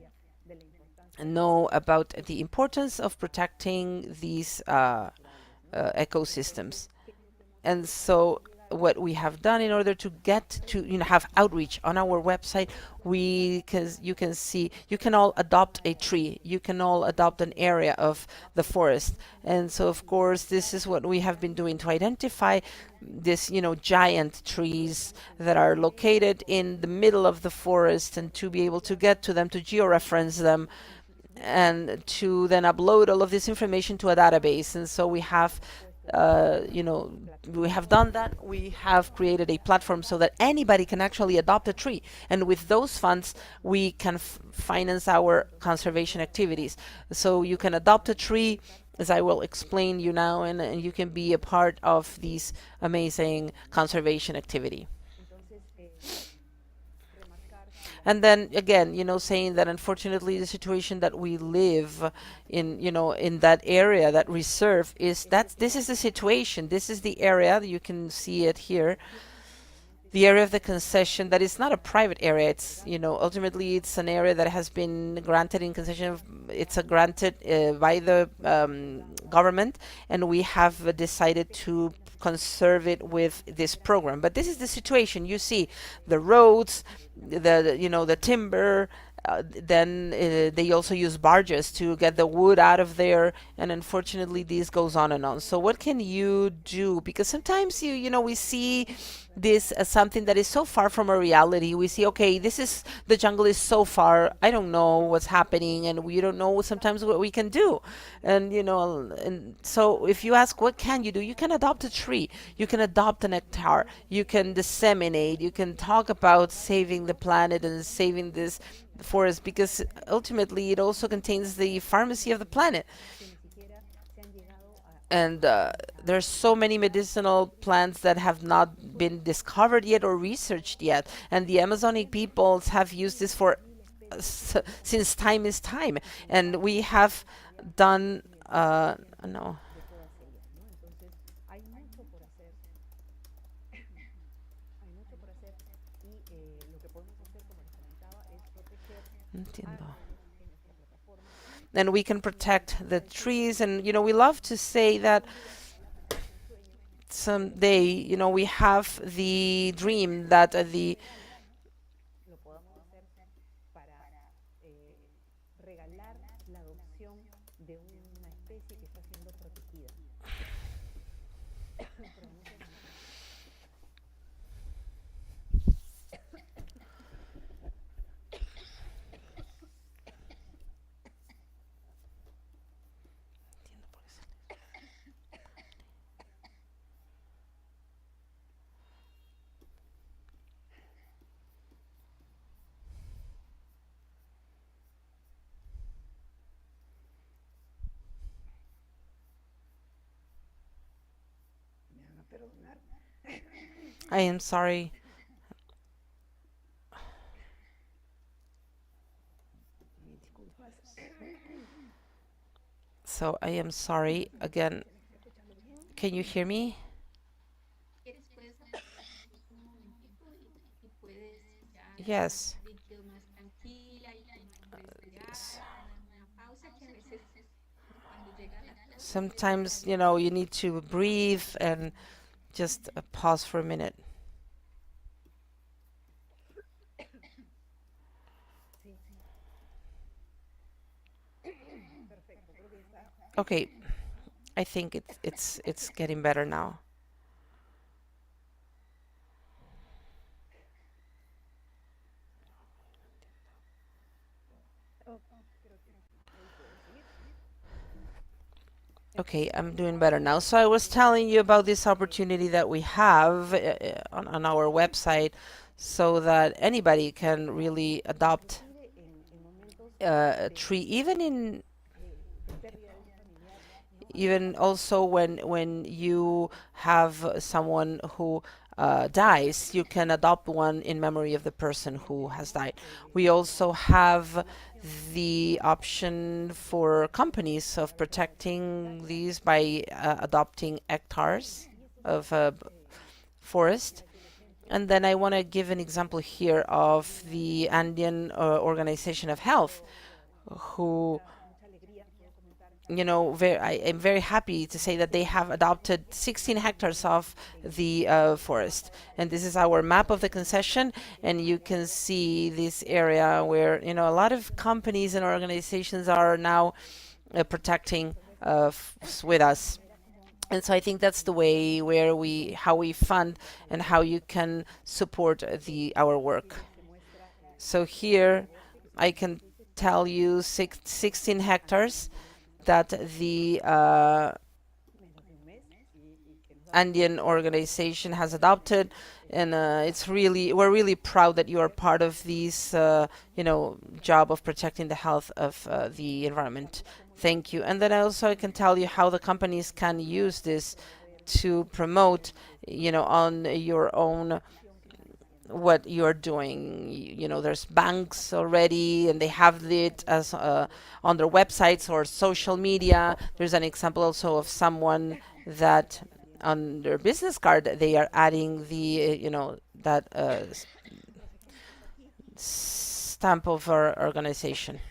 know about the importance of protecting these ecosystems. And so what we have done in order to get to have outreach on our website, you can see, you can all adopt a tree, you can all adopt an area of the forest. And so of course this is what we have been doing to identify this giant trees that are located in the middle of the forest, and to be able to get to them, to georeference them, and to then upload all of this information to a database. And so we have we have done that. We have created a platform so that anybody can actually adopt a tree, and with those funds we can finance our conservation activities. So you can adopt a tree, as I will explain you now, and you can be a part of these amazing conservation activity. And then again, saying that unfortunately the situation that we live in, in that area, that reserve, this is the situation. This is the area, you can see it here, the area of the concession, that is not a private area. It's, ultimately it's an area that has been granted in concession. It's granted by the government, and we have decided to conserve it with this program. But this is the situation. You see the roads, the timber, then they also use barges to get the wood out of there, and unfortunately this goes on and on. So what can you do? Because sometimes we see this as something that is so far from a reality. We see, okay, the jungle is so far, I don't know what's happening, and we don't know sometimes what we can do. And and so if you ask what can you do, you can adopt a tree, you can adopt an hectare, you can disseminate, you can talk about saving the planet and saving this forest, because ultimately it also contains the pharmacy of the planet. And there's so many medicinal plants that have not been discovered yet or researched yet, and the Amazonic peoples have used this for since time is time. And we have done no. Entiendo. And we can protect the trees. And, we love to say that someday, we have the dream that the lo podamos hacer para regalar la adopción de una especie que está siendo protegida. I am sorry. So I am sorry again. Can you hear me? Yes. Sometimes, you need to breathe and just pause for a minute. Okay, I think it's getting better now. Okay, I'm doing better now. So I was telling you about this opportunity that we have on our website so that anybody can really adopt a tree, even also when you have someone who dies, you can adopt one in memory of the person who has died. We also have the option for companies of protecting these by adopting hectares of forest. And then I want to give an example here of the Andean Organization of Health, who I am very happy to say that they have adopted 16 hectares of the forest. And this is our map of the concession. And you can see this area where, a lot of companies and organizations are now protecting with us. And so I think that's the way how we fund and how you can support our work. So here I can tell you 16 hectares that the Andean organization has adopted, and we're really proud that you are part of this job of protecting the health of the environment. Thank you. And then I can tell you how the companies can use this to promote on your own what you're doing. There's banks already, and they have it as on their websites or social media. There's an example also of someone that on their business card they are adding the that stamp of our organization.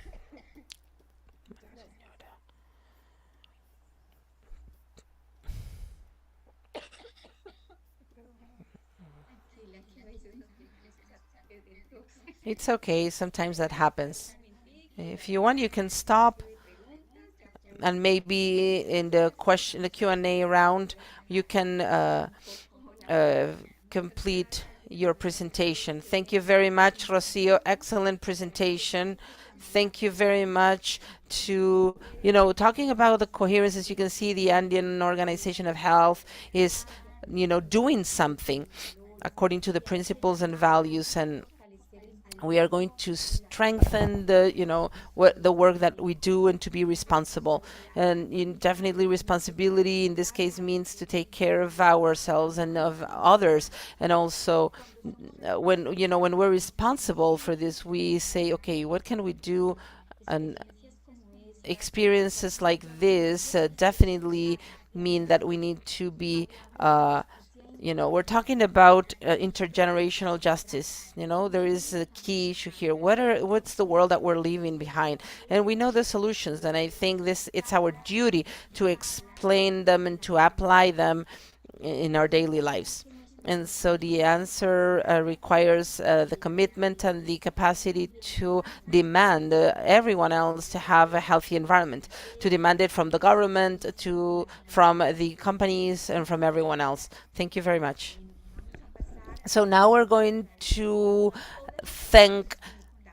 It's okay, sometimes that happens. If you want, you can stop, and maybe in the Q&A round, you can complete your presentation. Thank you very much, Rocio. Excellent presentation. Thank you very much to, talking about the coherence. As you can see, the Andean Organization of Health is, doing something according to the principles and values, and we are going to strengthen the work that we do and to be responsible. And definitely responsibility in this case means to take care of ourselves and of others. And also when we're responsible for this, we say, okay, what can we do? And experiences like this definitely mean that we need to be we're talking about intergenerational justice. There is a key issue here. What's the world that we're leaving behind? And we know the solutions, and I think it's our duty to explain them and to apply them in our daily lives. And so the answer requires the commitment and the capacity to demand everyone else to have a healthy environment, to demand it from the government, from the companies, and from everyone else. Thank you very much. So now we're going to thank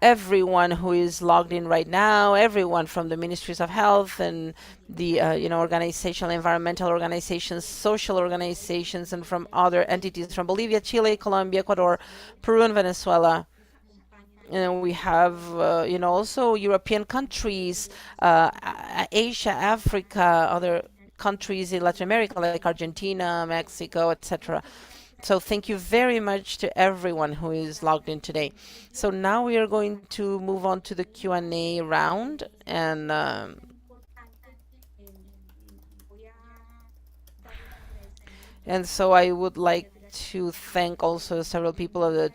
everyone who is logged in right now, everyone from the ministries of health and the organizational, environmental organizations, social organizations, and from other entities from Bolivia, Chile, Colombia, Ecuador, Peru, and Venezuela. And we have, also European countries, Asia, Africa, other countries in Latin America like Argentina, Mexico, etc. So thank you very much to everyone who is logged in today. So now we are going to move on to the Q&A round, and so I would like to thank also several people of the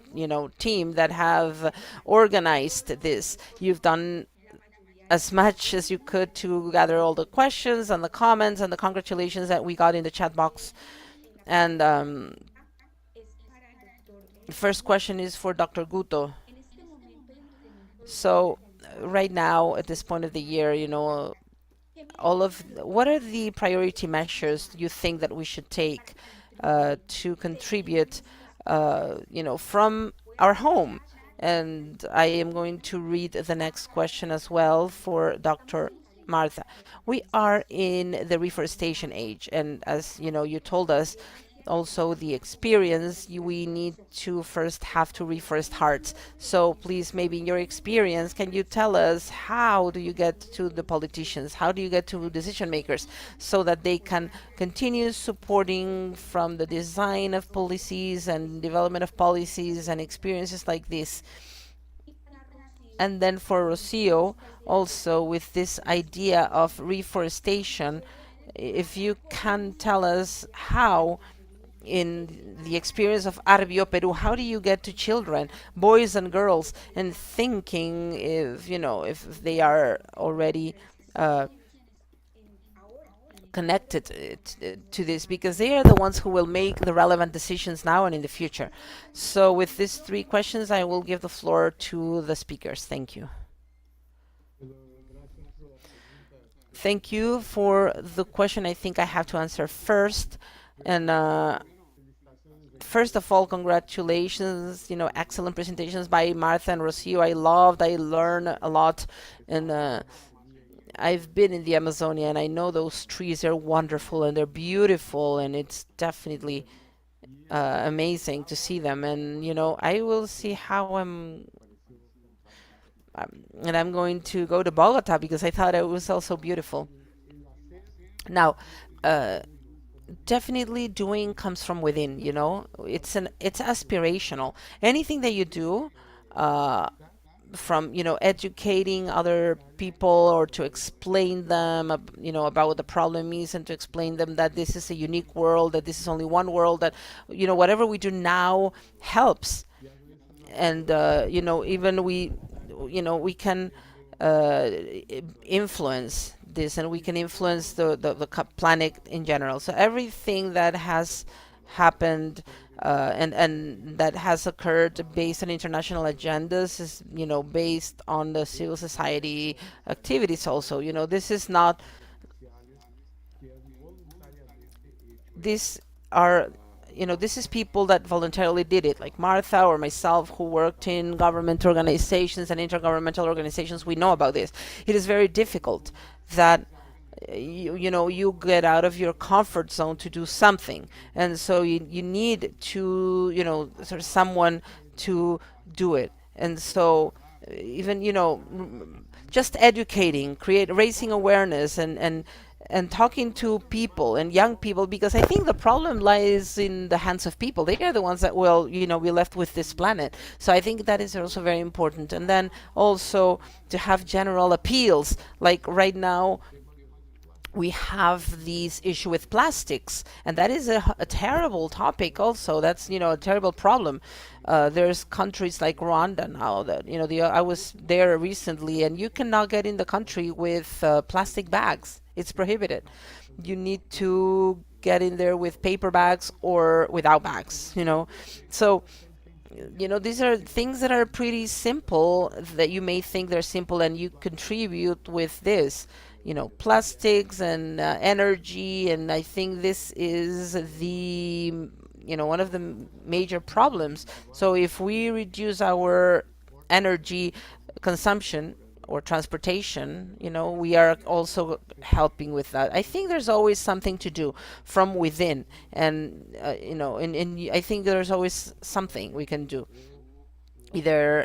team that have organized this. You've done as much as you could to gather all the questions and the comments and the congratulations that we got in the chat box. And the first question is for Dr. Guto. So right now, at this point of the year, what are the priority measures you think that we should take to contribute, from our home? And I am going to read the next question as well for Dr. Martha. We are in the reforestation age, and as you told us, also the experience, we need to first have to reforest hearts. So please, maybe in your experience, can you tell us how do you get to the politicians? How do you get to decision makers so that they can continue supporting from the design of policies and development of policies and experiences like this? And then for Rocio, also with this idea of reforestation, if you can tell us how, in the experience of Arbio, Peru, how do you get to children, boys and girls, and thinking if they are already connected to this, because they are the ones who will make the relevant decisions now and in the future. So with these three questions, I will give the floor to the speakers. Thank you. Thank you for the question. I think I have to answer first. And first of all, congratulations, excellent presentations by Martha and Rocio. I learned a lot, and I've been in the Amazonia, and I know those trees are wonderful, and they're beautiful, and it's definitely amazing to see them. And, I will see how and I'm going to go to Bogota because I thought it was also beautiful. Now, definitely doing comes from within, it's aspirational. Anything that you do, from educating other people or to explain them about what the problem is, and to explain them that this is a unique world, that this is only one world, that whatever we do now helps. And even we can influence this, and we can influence the planet in general. So everything that has happened and that has occurred based on international agendas is based on the civil society activities also. This is not, these are this is people that voluntarily did it, like Martha or myself, who worked in government organizations and intergovernmental organizations. We know about this. It is very difficult that you get out of your comfort zone to do something, and so you need to sort of someone to do it. And so even just educating, raising awareness, and talking to people and young people, because I think the problem lies in the hands of people. They are the ones that will, be left with this planet. So I think that is also very important. And then also to have general appeals, like right now we have this issue with plastics, and that is a terrible topic also. That's, a terrible problem. There's countries like Rwanda now that, I was there recently, and you cannot get in the country with plastic bags. It's prohibited. You need to get in there with paper bags or without bags. So, these are things that are pretty simple, that you may think they're simple, and you contribute with this, plastics and energy. And I think this is one of the major problems. So if we reduce our energy consumption or transportation, we are also helping with that. I think there's always something to do from within, and and I think there's always something we can do, either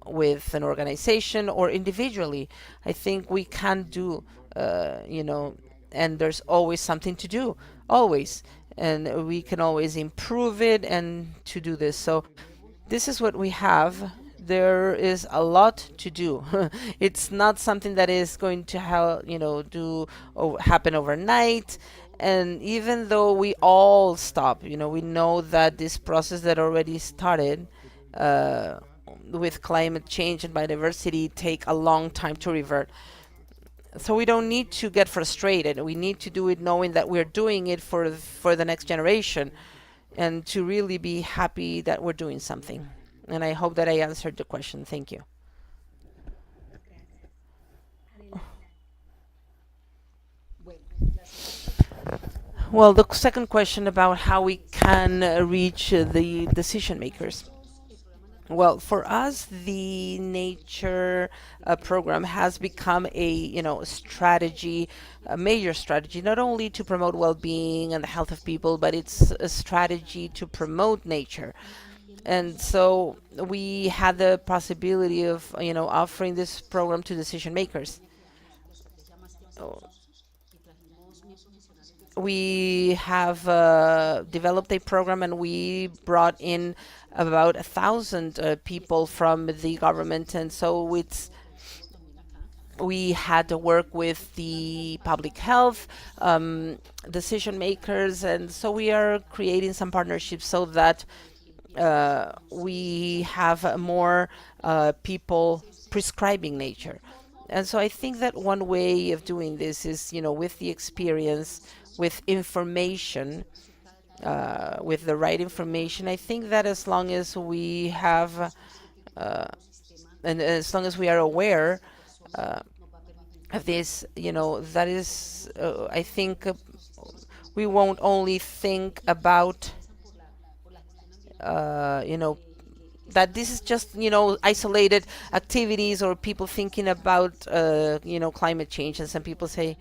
with an organization or individually. I think we can do, and there's always something to do, always, and we can always improve it and to do this. So this is what we have. There is a lot to do. It's not something that is going to happen overnight. And even though we all stop, we know that this process that already started uh, with climate change and biodiversity take a long time to revert. So we don't need to get frustrated. We need to do it knowing that we're doing it for the next generation, and to really be happy that we're doing something. And I hope that I answered the question. Thank you. Well, the second question about how we can reach the decision makers. Well, for us, the nature program has become a strategy, a major strategy, not only to promote well-being and the health of people, but it's a strategy to promote nature. And so we had the possibility of offering this program to decision makers. We have developed a program, and we brought in about 1,000 people from the government, and so we had to work with the public health decision makers, and so we are creating some partnerships so that we have more people prescribing nature. And so I think that one way of doing this is, with the experience, with information, with the right information. I think that as long as we have, and as long as we are aware of this, that is, I think we won't only think about, that this is just, isolated activities, or people thinking about, climate change. And some people say,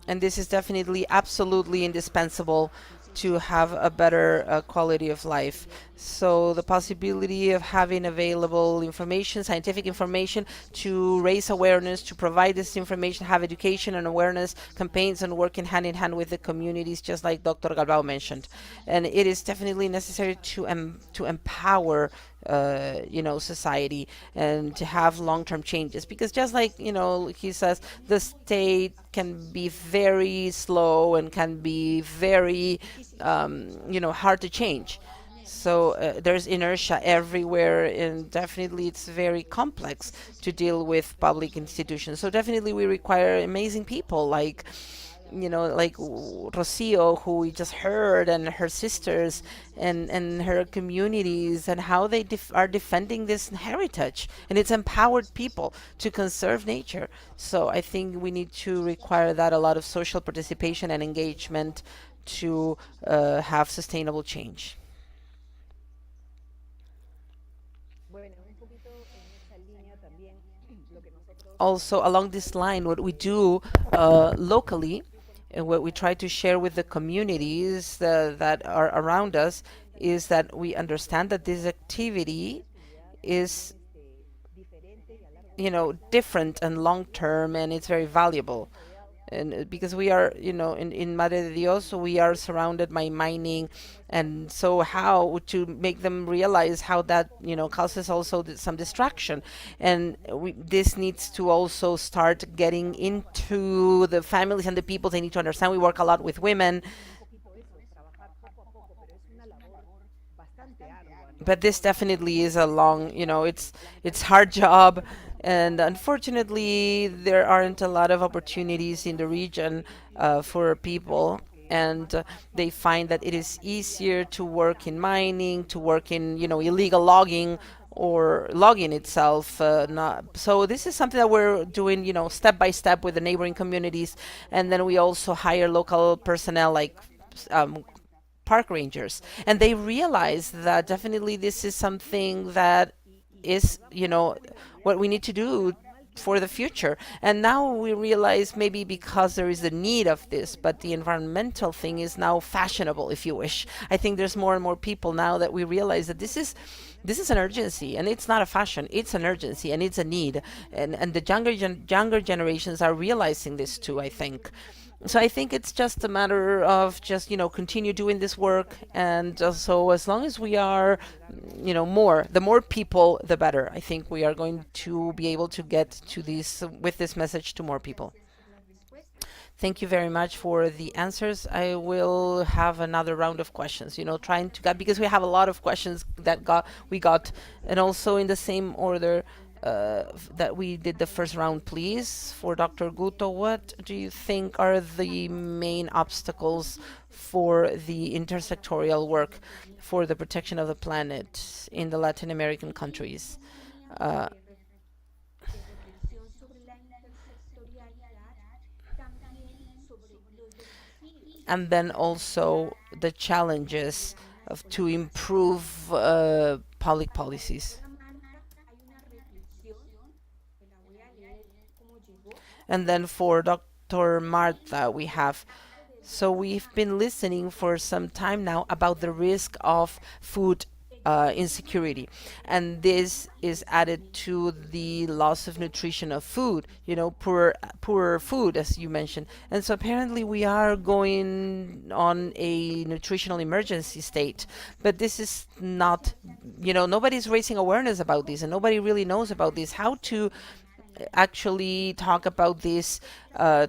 and this is definitely absolutely indispensable to have a better quality of life. So the possibility of having available information, scientific information, to raise awareness, to provide this information, have education and awareness campaigns, and working hand in hand with the communities, just like Dr. Galbao mentioned. And it is definitely necessary to empower society, and to have long-term changes, because just like he says, the state can be very slow and can be very hard to change. So there's inertia everywhere, and definitely it's very complex to deal with public institutions. So definitely we require amazing people like Rocio, who we just heard, and her sisters, and her communities, and how they are defending this heritage. And it's empowered people to conserve nature. So I think we need to require that, a lot of social participation and engagement, to have sustainable change. Also, along this line, what we do locally, and what we try to share with the communities that are around us, is that we understand that this activity is, different and long term, and it's very valuable. and because we are, in Madre de Dios, we are surrounded by mining, and so how to make them realize how that, causes also some distraction, and this needs to also start getting into the families and the people. They need to understand we work a lot with women, but this definitely is a long, it's hard job, and unfortunately there aren't a lot of opportunities in the region for people, and they find that it is easier to work in mining, to work in, illegal logging or logging itself. Not, so this is something that we're doing, step by step with the neighboring communities, and then we also hire local personnel like park rangers, and they realize that definitely this is something that is, what we need to do for the future. And now we realize, maybe because there is a need of this, but the environmental thing is now fashionable, if you wish. I think there's more and more people now that we realize that this is an urgency, and it's not a fashion, it's an urgency, and it's a need, and the younger generations are realizing this too, I think. So I think it's just a matter of just, continue doing this work. And so as long as we are, the more people, the better. I think we are going to be able to get to this, with this message, to more people. Thank you very much for the answers. I will have another round of questions, trying to get, because we have a lot of questions that we got, and also in the same order that we did the first round, please. For Dr. Guto, what do you think are the main obstacles for the intersectorial work for the protection of the planet in the Latin American countries? Uh, and then also the challenges of to improve public policies. And then for Dr. Marta, we have, so we've been listening for some time now about the risk of food insecurity, and this is added to the loss of nutrition of food, poor food, as you mentioned. And so apparently we are going on a nutritional emergency state, but this is not, nobody's raising awareness about this, and nobody really knows about this, how to actually talk about this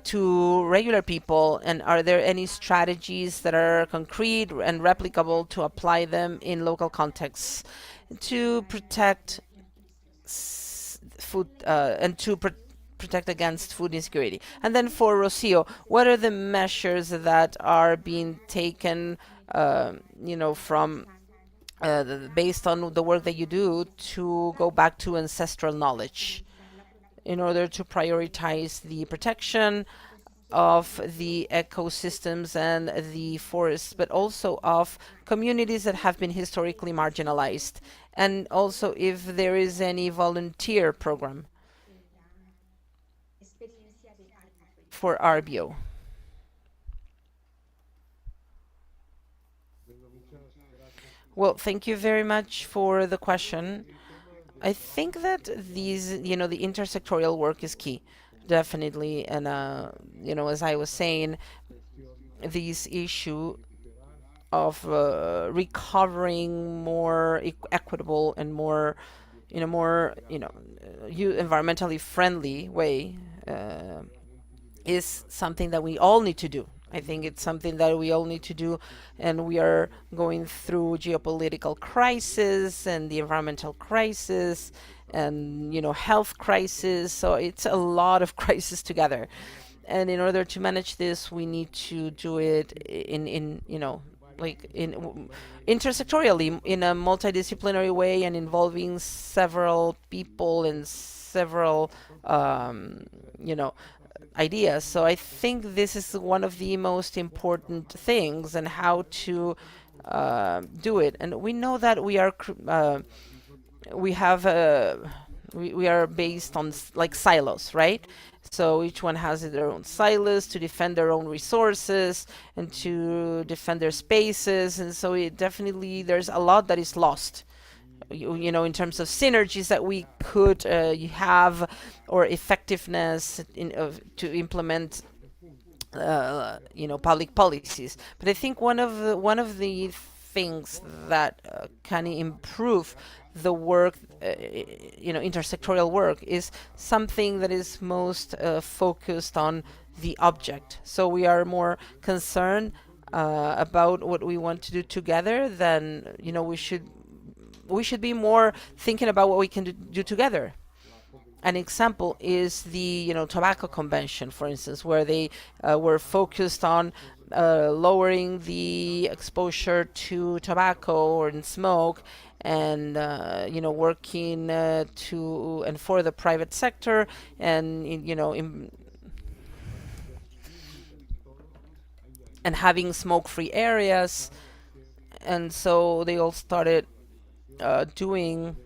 to regular people. And are there any strategies that are concrete and replicable to apply them in local contexts to protect food and to protect against food insecurity? And then for Rocio, what are the measures that are being taken, from based on the work that you do, to go back to ancestral knowledge in order to prioritize the protection of the ecosystems and the forests, but also of communities that have been historically marginalized, and also if there is any volunteer program for RBO. Well, thank you very much for the question. I think that these, the intersectorial work is key, definitely. And, as I was saying, this issue of recovering more equitable and more, environmentally friendly way is something that we all need to do. I think it's something that we all need to do, and we are going through geopolitical crisis and the environmental crisis and, health crisis. So it's a lot of crises together. And in order to manage this, we need to do it in like in intersectorially, in a multidisciplinary way, and involving several people and several, ideas. So I think this is one of the most important things, and how to do it. And we know that we are we have we are based on like silos, right? So each one has their own silos to defend their own resources and to defend their spaces, and so it definitely, there's a lot that is lost, in terms of synergies that we could have, or effectiveness to implement public policies. But I think one of the things that can improve the work, intersectorial work, is something that is most focused on the object. So we are more concerned about what we want to do together than we should be more thinking about what we can do together. An example is the tobacco convention, for instance, where they were focused on lowering the exposure to tobacco and smoke, and working to and for the private sector, and and having smoke-free areas. And so they all started doing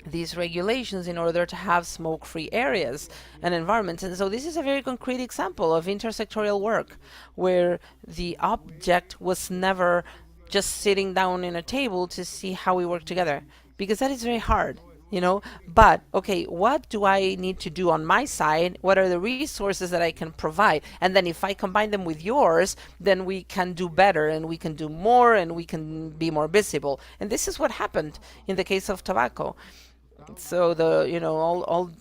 these regulations in order to have smoke-free areas and environments. And so this is a very concrete example of intersectorial work, where the object was never just sitting down in a table to see how we work together, because that is very hard. But okay, what do I need to do on my side? What are the resources that I can provide? And then if I combine them with yours, then we can do better, and we can do more, and we can be more visible. And this is what happened in the case of tobacco. So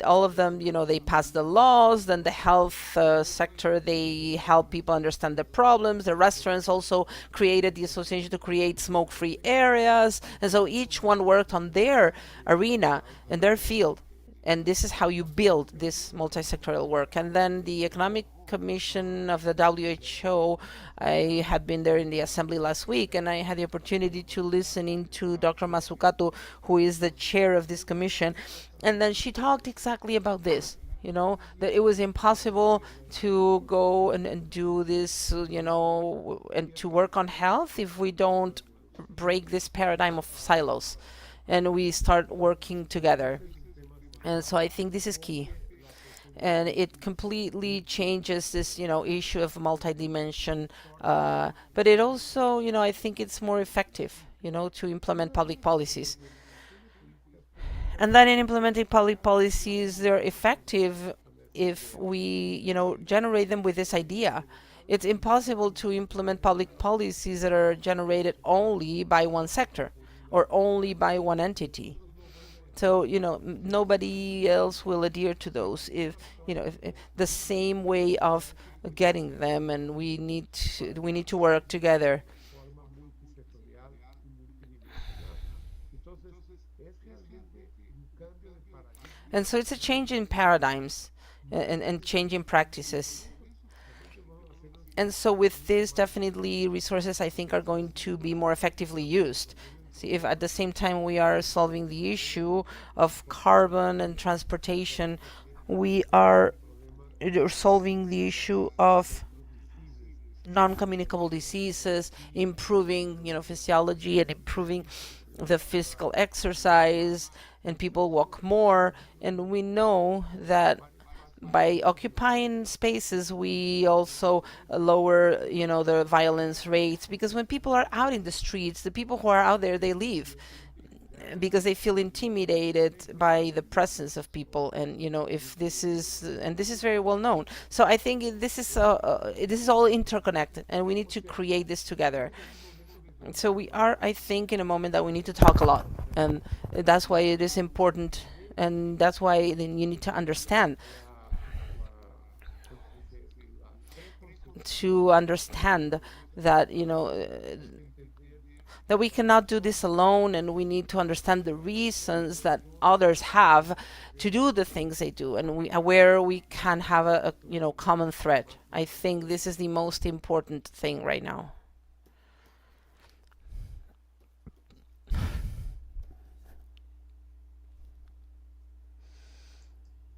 all of them, they pass the laws. Then the health sector, they help people understand the problems. The restaurants also created the association to create smoke-free areas, and so each one worked on their arena and their field. And this is how you build this multi-sectorial work. And then the Economic Commission of the WHO, I had been there in the assembly last week, and I had the opportunity to listen into Dr. Masukato, who is the chair of this commission. And then she talked exactly about this, that it was impossible to go and do this, and to work on health if we don't break this paradigm of silos and we start working together. And so I think this is key. And it completely changes this, issue of multi-dimension. But it also, I think it's more effective, to implement public policies. And then in implementing public policies, they're effective if we, generate them with this idea. It's impossible to implement public policies that are generated only by one sector or only by one entity. So nobody else will adhere to those if the same way of getting them, and we need to work together. And so it's a change in paradigms, and change in practices. And so with this, definitely resources, I think, are going to be more effectively used. See, if at the same time we are solving the issue of carbon and transportation, we are solving the issue of non-communicable diseases, improving, physiology, and improving the physical exercise, and people walk more. And we know that by occupying spaces, we also lower, the violence rates, because when people are out in the streets, the people who are out there, they leave because they feel intimidated by the presence of people. And if this is very well known. So I think this is all interconnected, and we need to create this together. So we are, I think, in a moment that we need to talk a lot, and that's why it is important, and that's why then you need to understand that that we cannot do this alone, and we need to understand the reasons that others have to do the things they do, and where we can have a common thread. I think this is the most important thing right now.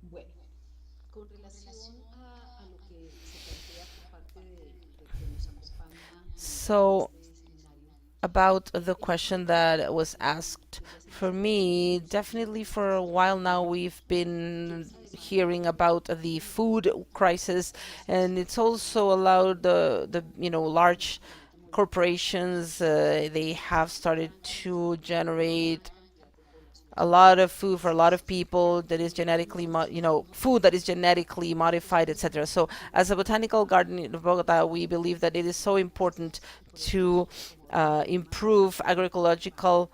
Bueno, con relación a lo que se plantea por parte de quien nos acompaña So about the question that was asked, for me, definitely for a while now, we've been hearing about the food crisis, and it's also allowed the large corporations, they have started to generate a lot of food for a lot of people that is genetically, food that is genetically modified, etc. So as a botanical garden in Bogota, we believe that it is so important to improve agroecological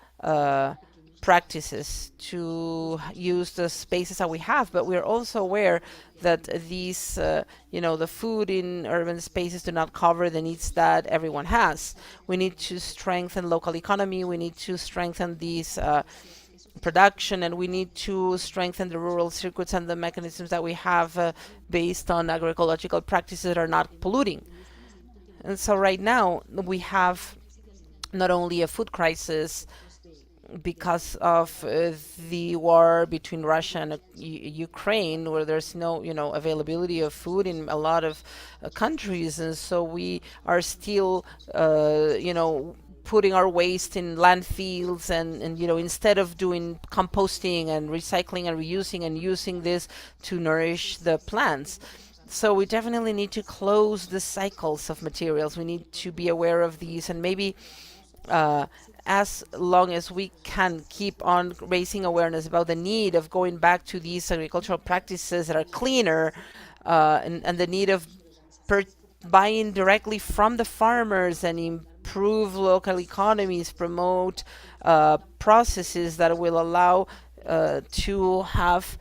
practices, to use the spaces that we have, but we're also aware that these, the food in urban spaces do not cover the needs that everyone has. We need to strengthen local economy, we need to strengthen these production, and we need to strengthen the rural circuits and the mechanisms that we have based on agroecological practices that are not polluting. And so right now we have not only a food crisis because of the war between Russia and Ukraine, where there's no, availability of food in a lot of countries, and so we are still, putting our waste in landfills, and instead of doing composting and recycling and reusing and using this to nourish the plants. So we definitely need to close the cycles of materials. We need to be aware of these, and maybe as long as we can keep on raising awareness about the need of going back to these agricultural practices that are cleaner, and the need of buying directly from the farmers and improve local economies, promote processes that will allow to have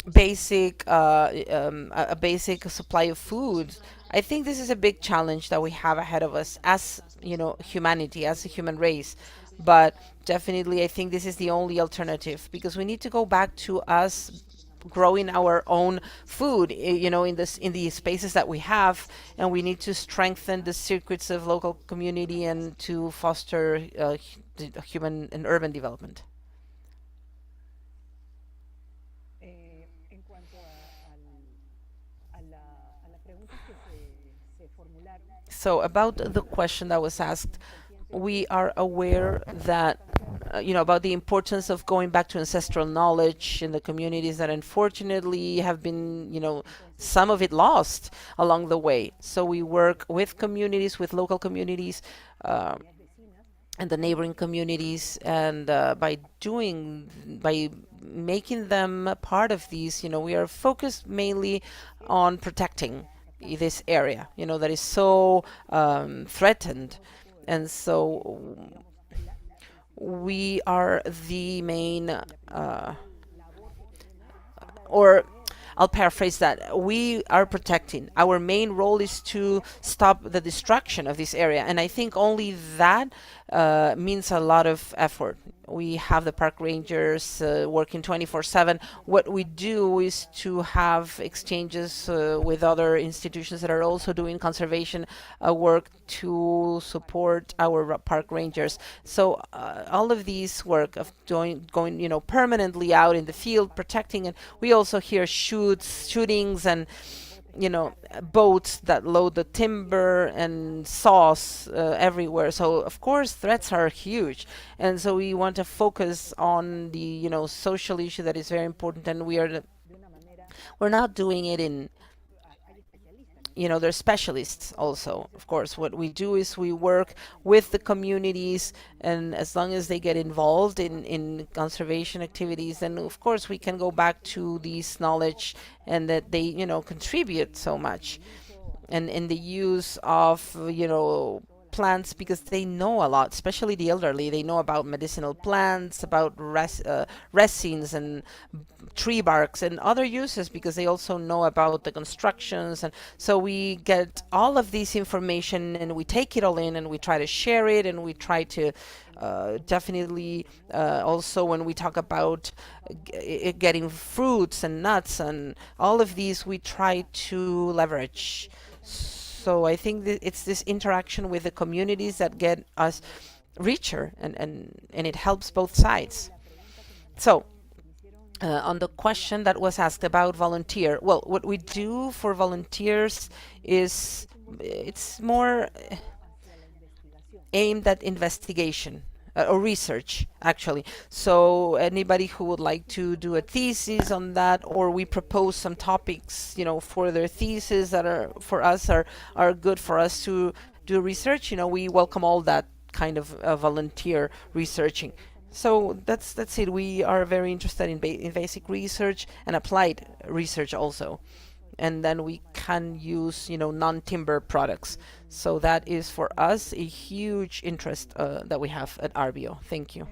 a basic supply of food. I think this is a big challenge that we have ahead of us as, humanity, as a human race. But definitely, I think this is the only alternative, because we need to go back to us growing our own food, in the spaces that we have, and we need to strengthen the circuits of local community and to foster human and urban development. So about the question that was asked, we are aware that, about the importance of going back to ancestral knowledge in the communities that unfortunately have been, some of it lost along the way. So we work with communities, with local communities, and the neighboring communities, and by making them a part of these, we are focused mainly on protecting this area, that is so threatened. And so we are the main, or I'll paraphrase that. We are protecting. Our main role is to stop the destruction of this area. And I think only that means a lot of effort. We have the park rangers working 24/7. What we do is to have exchanges with other institutions that are also doing conservation work to support our park rangers. So all of these work of going, permanently out in the field, protecting, and we also hear shootings and boats that load the timber and saws everywhere. So of course threats are huge, and so we want to focus on the social issue that is very important, and we're not doing it in there's specialists also. Of course, what we do is we work with the communities, and as long as they get involved in conservation activities, then of course we can go back to this knowledge, and that they, contribute so much. And in the use of, plants, because they know a lot, especially the elderly. They know about medicinal plants, about resins and tree barks and other uses, because they also know about the constructions. And so we get all of this information, and we take it all in, and we try to share it, and we try to definitely also, when we talk about getting fruits and nuts and all of these, we try to leverage. So I think that it's this interaction with the communities that get us richer, and it helps both sides. So on the question that was asked about volunteer, well, what we do for volunteers is it's more aimed at investigation or research, actually. So anybody who would like to do a thesis on that, or we propose some topics, for their thesis that are for us are good for us to do research. We welcome all that kind of volunteer researching. So that's it. We are very interested in basic research and applied research also. And then we can use, non-timber products. So that is for us a huge interest that we have at RBO. Thank you.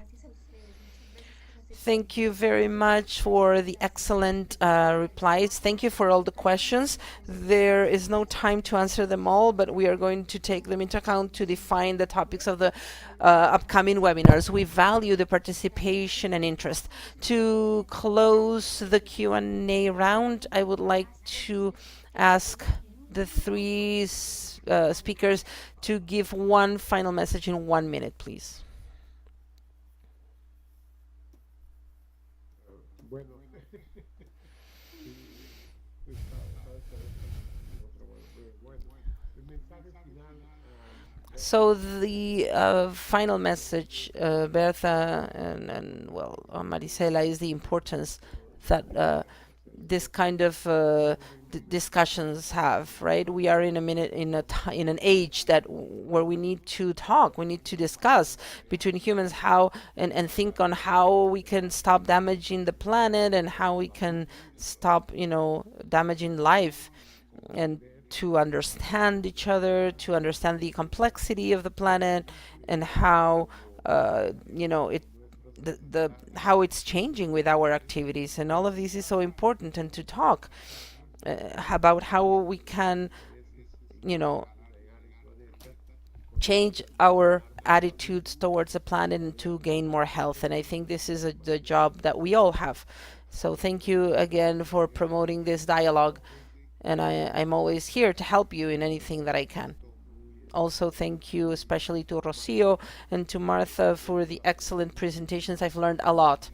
Thank you very much for the excellent replies. Thank you for all the questions. There is no time to answer them all, but we are going to take them into account to define the topics of the upcoming webinars. We value the participation and interest. To close the Q&A round, I would like to ask the three speakers to give one final message in 1 minute, please. So the final message, Bertha and Marisela, is the importance that this kind of discussions have, right? We are in an age where we need to talk, we need to discuss between humans how and think on how we can stop damaging the planet and how we can stop, damaging life, and to understand each other, to understand the complexity of the planet and how how it's changing with our activities, and all of this is so important, and to talk about how we can, change our attitudes towards the planet and to gain more health. And I think this is the job that we all have. So thank you again for promoting this dialogue, and I'm always here to help you in anything that I can. Also, thank you especially to Rocio and to Martha for the excellent presentations. I've learned a lot.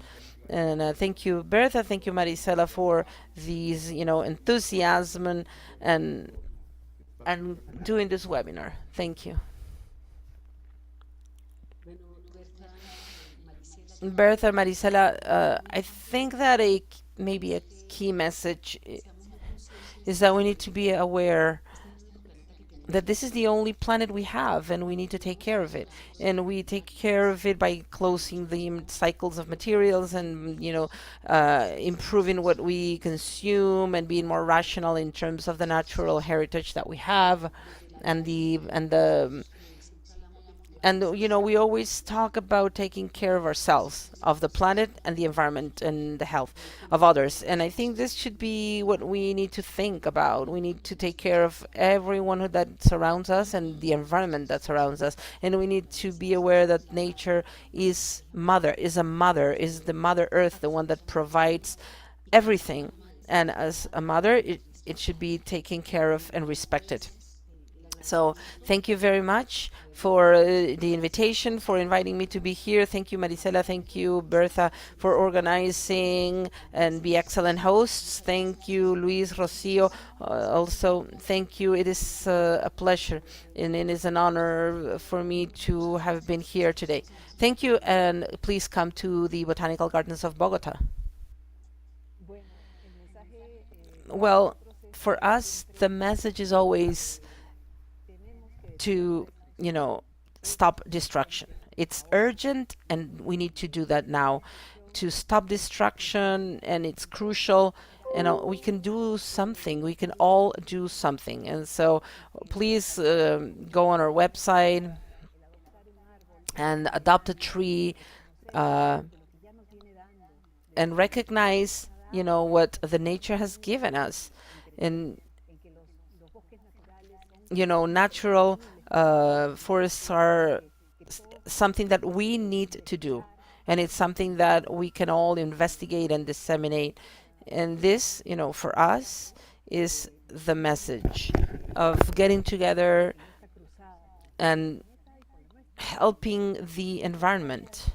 And thank you, Bertha. Thank you, Marisela, for these, enthusiasm and doing this webinar. Thank you. Bertha, Marisela, I think that maybe a key message is that we need to be aware that this is the only planet we have, and we need to take care of it. And we take care of it by closing the cycles of materials and, improving what we consume and being more rational in terms of the natural heritage that we have, and we always talk about taking care of ourselves, of the planet and the environment and the health of others. And I think this should be what we need to think about. We need to take care of everyone that surrounds us and the environment that surrounds us. And we need to be aware that nature is the Mother Earth, the one that provides everything. And as a mother, it should be taken care of and respected. So thank you very much for the invitation, for inviting me to be here. Thank you, Marisela. Thank you, Bertha, for organizing and be excellent hosts. Thank you, Luis, Rocio. Also, thank you. It is a pleasure and it is an honor for me to have been here today. Thank you, and please come to the Botanical Gardens of Bogota. Well, for us, the message is always to, stop destruction. It's urgent, and we need to do that now to stop destruction, and it's crucial. We can do something. We can all do something. And so please go on our website and adopt a tree and recognize, what the nature has given us. And natural forests are something that we need to do, and it's something that we can all investigate and disseminate. And this, for us, is the message of getting together and helping the environment.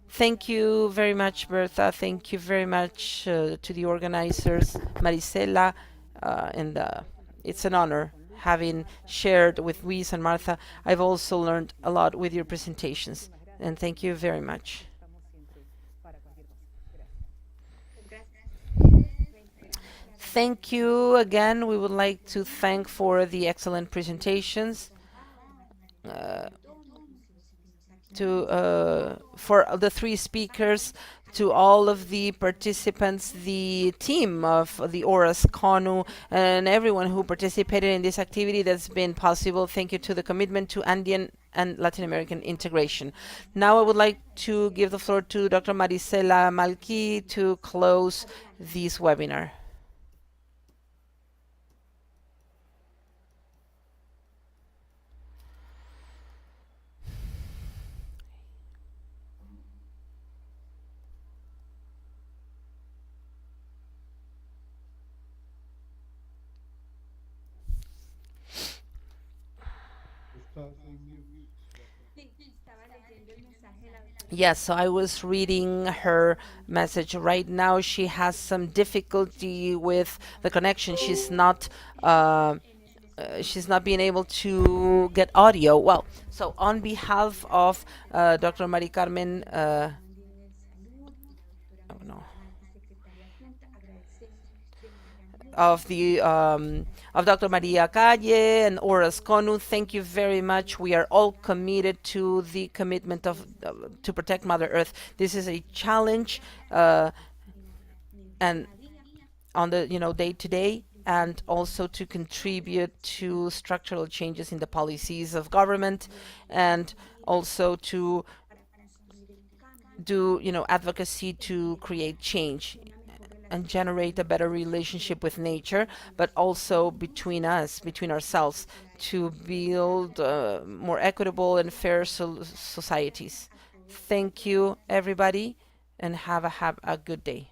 Thank you very much, Bertha. Thank you very much to the organizers, Marisela, and it's an honor having shared with Luis and Martha. I've also learned a lot with your presentations, and thank you very much. Thank you again. We would like to thank for the excellent presentations. for the three speakers, to all of the participants, the team of the ORAS, CONU, and everyone who participated in this activity that's been possible. Thank you to the commitment to Andean and Latin American integration. Now I would like to give the floor to Dr. Marisela Malki to close this webinar. Yes, so I was reading her message right now. She has some difficulty with the connection. She's not being able to get audio. Well, so on behalf of Dr. Mari Carmen, oh no, of Dr. Maria Calle and Oras Konu, thank you very much. We are all committed to the commitment of to protect Mother Earth. This is a challenge, and on the day to day, and also to contribute to structural changes in the policies of government, and also to do advocacy to create change and generate a better relationship with nature, but also between us, between ourselves, to build more equitable and fair societies. Thank you, everybody, and have a good day.